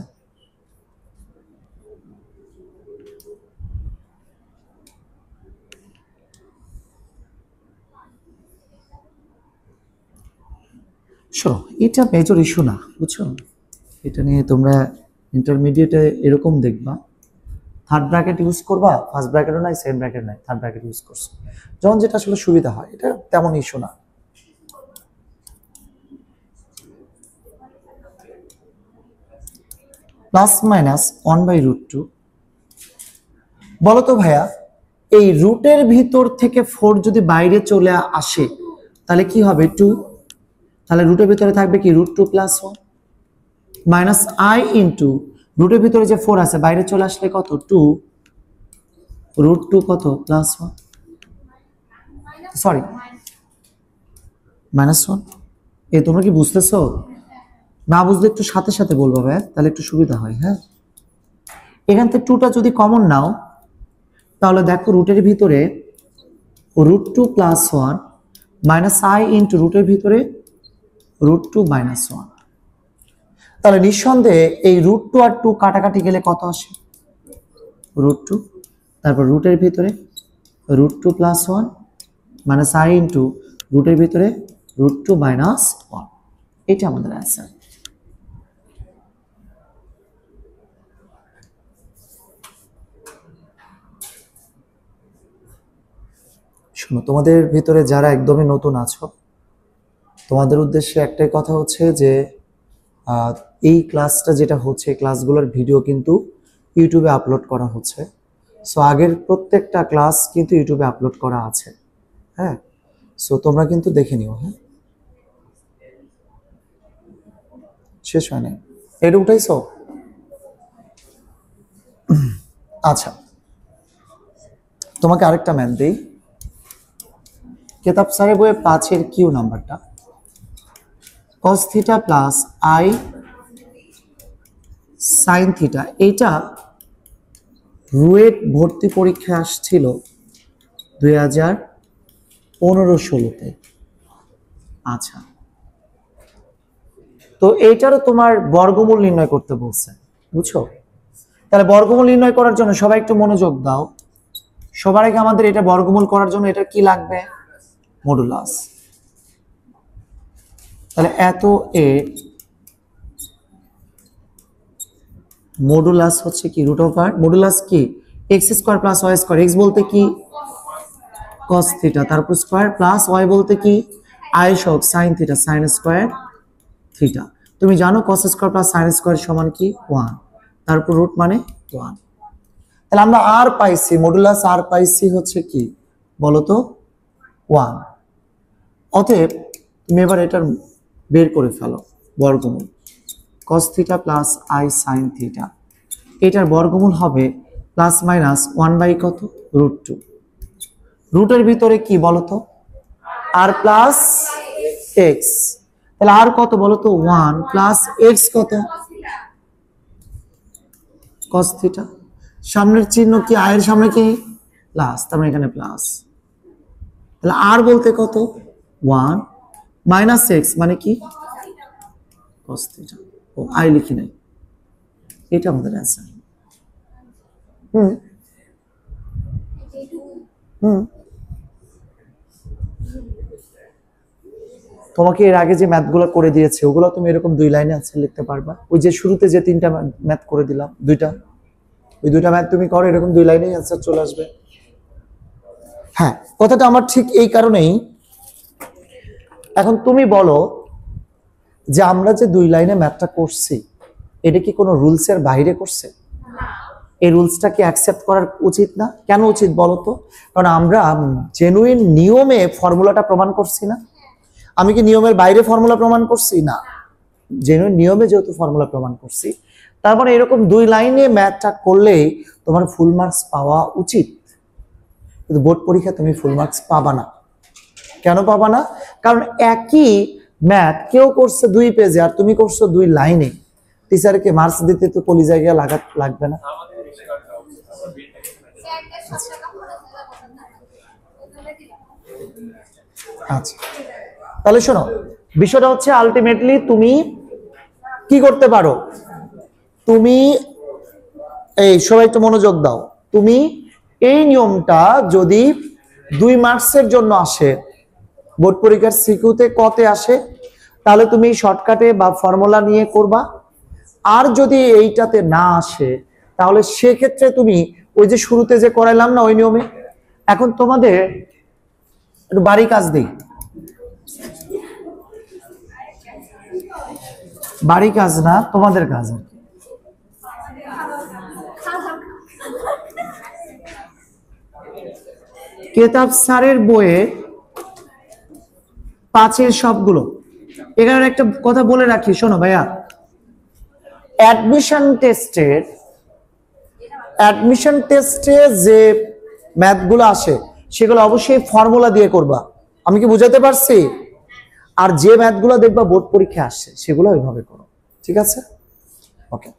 শোনো, এটা মেজর ইস্যু না, বুঝছো? এটা নিয়ে তোমরা ইন্টারমিডিয়েটে এরকম দেখবা, থার্ড ব্র্যাকেট ইউজ করবা, ফার্স্ট ব্র্যাকেটও নাই, সেকেন্ড ব্র্যাকেট নাই, থার্ড ব্র্যাকেট ইউজ করছো, যখন যেটা আসলে সুবিধা হয়, এটা তেমন ইস্যু না। +-1/√2, বলো তো ভাইয়া, এই রুটের ভিতর থেকে 4 যদি বাইরে চলে আসে তাহলে কি হবে 2, তাহলে রুটের ভিতরে থাকবে কি √2 + 1 মাইনাস আই ইন্টু রুটের ভিতরে যে 4 আছে বাইরে চলে আসলে কত 2 √2 কত +1, সরি -1। এই তোমরা কি বুঝতেছো? না বুঝলে একটু সাথে সাথে বলবো ভাই, তাহলে একটু সুবিধা হয়। হ্যাঁ, এখান থেকে 2টা যদি কমন নাও তাহলে দেখো রুটের ভিতরে √2 + 1 মাইনাস আই ইন্টু রুটের ভিতরে √2 - 1, তাহলে নিঃসন্দেহে এই √2 আর 2 কাটাকাটি গেলে কত আসে √2, তারপর রুটের ভিতরে √2 + 1 মাইনাস আই ইন্টু রুটের ভিতরে √2 - 1, এটা আমাদের অ্যান্সার। শোনো, তোমাদের ভিতরে যারা একদমই নতুন আছো তোমাদের উদ্দেশ্যে একটাই কথা হচ্ছে যে এই ক্লাসটা যেটা হচ্ছে, ক্লাসগুলোর ভিডিও কিন্তু ইউটিউবে আপলোড করা হচ্ছে। সো আগের প্রত্যেকটা ক্লাস কিন্তু ইউটিউবে আপলোড করা আছে। হ্যাঁ, সো তোমরা কিন্তু দেখে নিও। হ্যাঁ, শেষ হয় নাই, এটা উঠাইছো? আচ্ছা, তোমাকে আরেকটা ম্যাথ দিই। কেতাব স্যারের বইয়ে 5-এর কিউ নাম্বারটা, cos θ প্লাস আই সাইন θ, এইটা রুয়েট ভর্তি পরীক্ষায় আসছিল 2015-16-তে। আচ্ছা, তো এইটারও তোমার বর্গমূল নির্ণয় করতে বলছে, বুঝছো? তাহলে বর্গমূল নির্ণয় করার জন্য সবাই একটু মনোযোগ দাও। সবার আগে আমাদের এটা বর্গমূল করার জন্য এটা কি লাগবে? মডুলাস। তাহলে এত এ মডুলাস হচ্ছে কি রুট ওভার মডুলাস কি x square plus y square. X বলতে কি কস থিটা, তারপর স্কোয়ার প্লাস ওয়াই বলতে কি আই সহগ sine theta, sine square theta. তুমি জানো cos square plus sine square সমান কি 1, তারপর রুট মানে 1। তাহলে আমরা আর পাইছি মডুলাস আর পাইছি হচ্ছে কি বলতো 1। অতএব তুমি এবার এটার বের করে ফেলো বর্গমূল। cos theta plus i sine theta, এটার বর্গমূল হবে প্লাস মাইনাস 1 বাই কত রুট 2। রুটের ভিতরে কি বলতো আর প্লাস এক্স, তাহলে আর কত বলতো 1 প্লাস এক্স কত cos থিটা। সামনের চিহ্ন কি আয়ের সামনে কি প্লাস, তার মানে এখানে প্লাস। তাহলে আর বলতে কত 1 মাইনাস এক্স মানে কি cos থিটা। ও আই লিখি নাই, এটা আমাদের অ্যান্সার। তোমাকে এর আগে যে ম্যাথগুলো করে দিয়েছে ওগুলো তুমি এরকম 2 লাইনে অ্যান্সার লিখতে পারবা। ওই যে শুরুতে যে 3টা ম্যাথ করে দিলাম, ওই 2টা ম্যাথ তুমি করো, এরকম 2 লাইনেই অ্যান্সার চলে আসবে। হ্যাঁ, কথাটা আমার ঠিক এই কারণেই। এখন তুমি বলো যে আমরা যে 2 লাইনে ম্যাথটা করছি এটা কি কোনো রুলসের বাইরে করছে? এই রুলসটা কি অ্যাকসেপ্ট করার উচিত না? কেন উচিত বলো তো? কারণ আমরা জেনুইন নিয়মে ফর্মুলাটা প্রমাণ করছি না। আমি কি নিয়মের বাইরে ফর্মুলা প্রমাণ করছি? না, জেনুইন নিয়মে যেহেতু ফর্মুলা প্রমাণ করছি, তারপরে এরকম 2 লাইনে ম্যাথটা করলেই তোমার ফুল মার্কস পাওয়া উচিত। কিন্তু বোর্ড পরীক্ষায় তুমি ফুল মার্কস পাবা না। কেন পাবা না? কারণ একই ম্যাথ কেউ করছে 2 পেজে আর তুমি করছো 2 লাইনে। টিচারকে মার্কস দিতে তো কলি জায়গায় লাগবে না? আচ্ছা, তাহলে শোনো, বিষয়টা হচ্ছে আলটিমেটলি তুমি কি করতে পারো, তুমি এই সবাই একটু মনোযোগ দাও। তুমি এই নিয়মটা যদি 2 মার্কসের জন্য আসে, বোর্ড পরীক্ষার সিকিউতে কতে আসে, তাহলে তুমি শর্টকাটে বা ফর্মুলা নিয়ে করবা। আর যদি এইটাতে না আসে তাহলে সেক্ষেত্রে তুমি ওই যে শুরুতে যে করাইলাম না ওই নিয়মে। এখন তোমাদের একটু বাড়ি কাজ দিই, বাড়ি কাজ না তোমাদের কাজ আর কি। কেতাব স্যারের বইয়ে 5-এর সবগুলো। এখানে একটা কথা বলে রাখি, শোনো ভাইয়া, অ্যাডমিশন টেস্টে যে ম্যাথগুলো আসে সেগুলো অবশ্যই ফর্মুলা দিয়ে করবা। আমি কি বুঝাতে পারছি? আর যে ম্যাথগুলো দেখবা বোর্ড পরীক্ষায় আসছে সেগুলো ওইভাবে করো, ঠিক আছে? ওকে।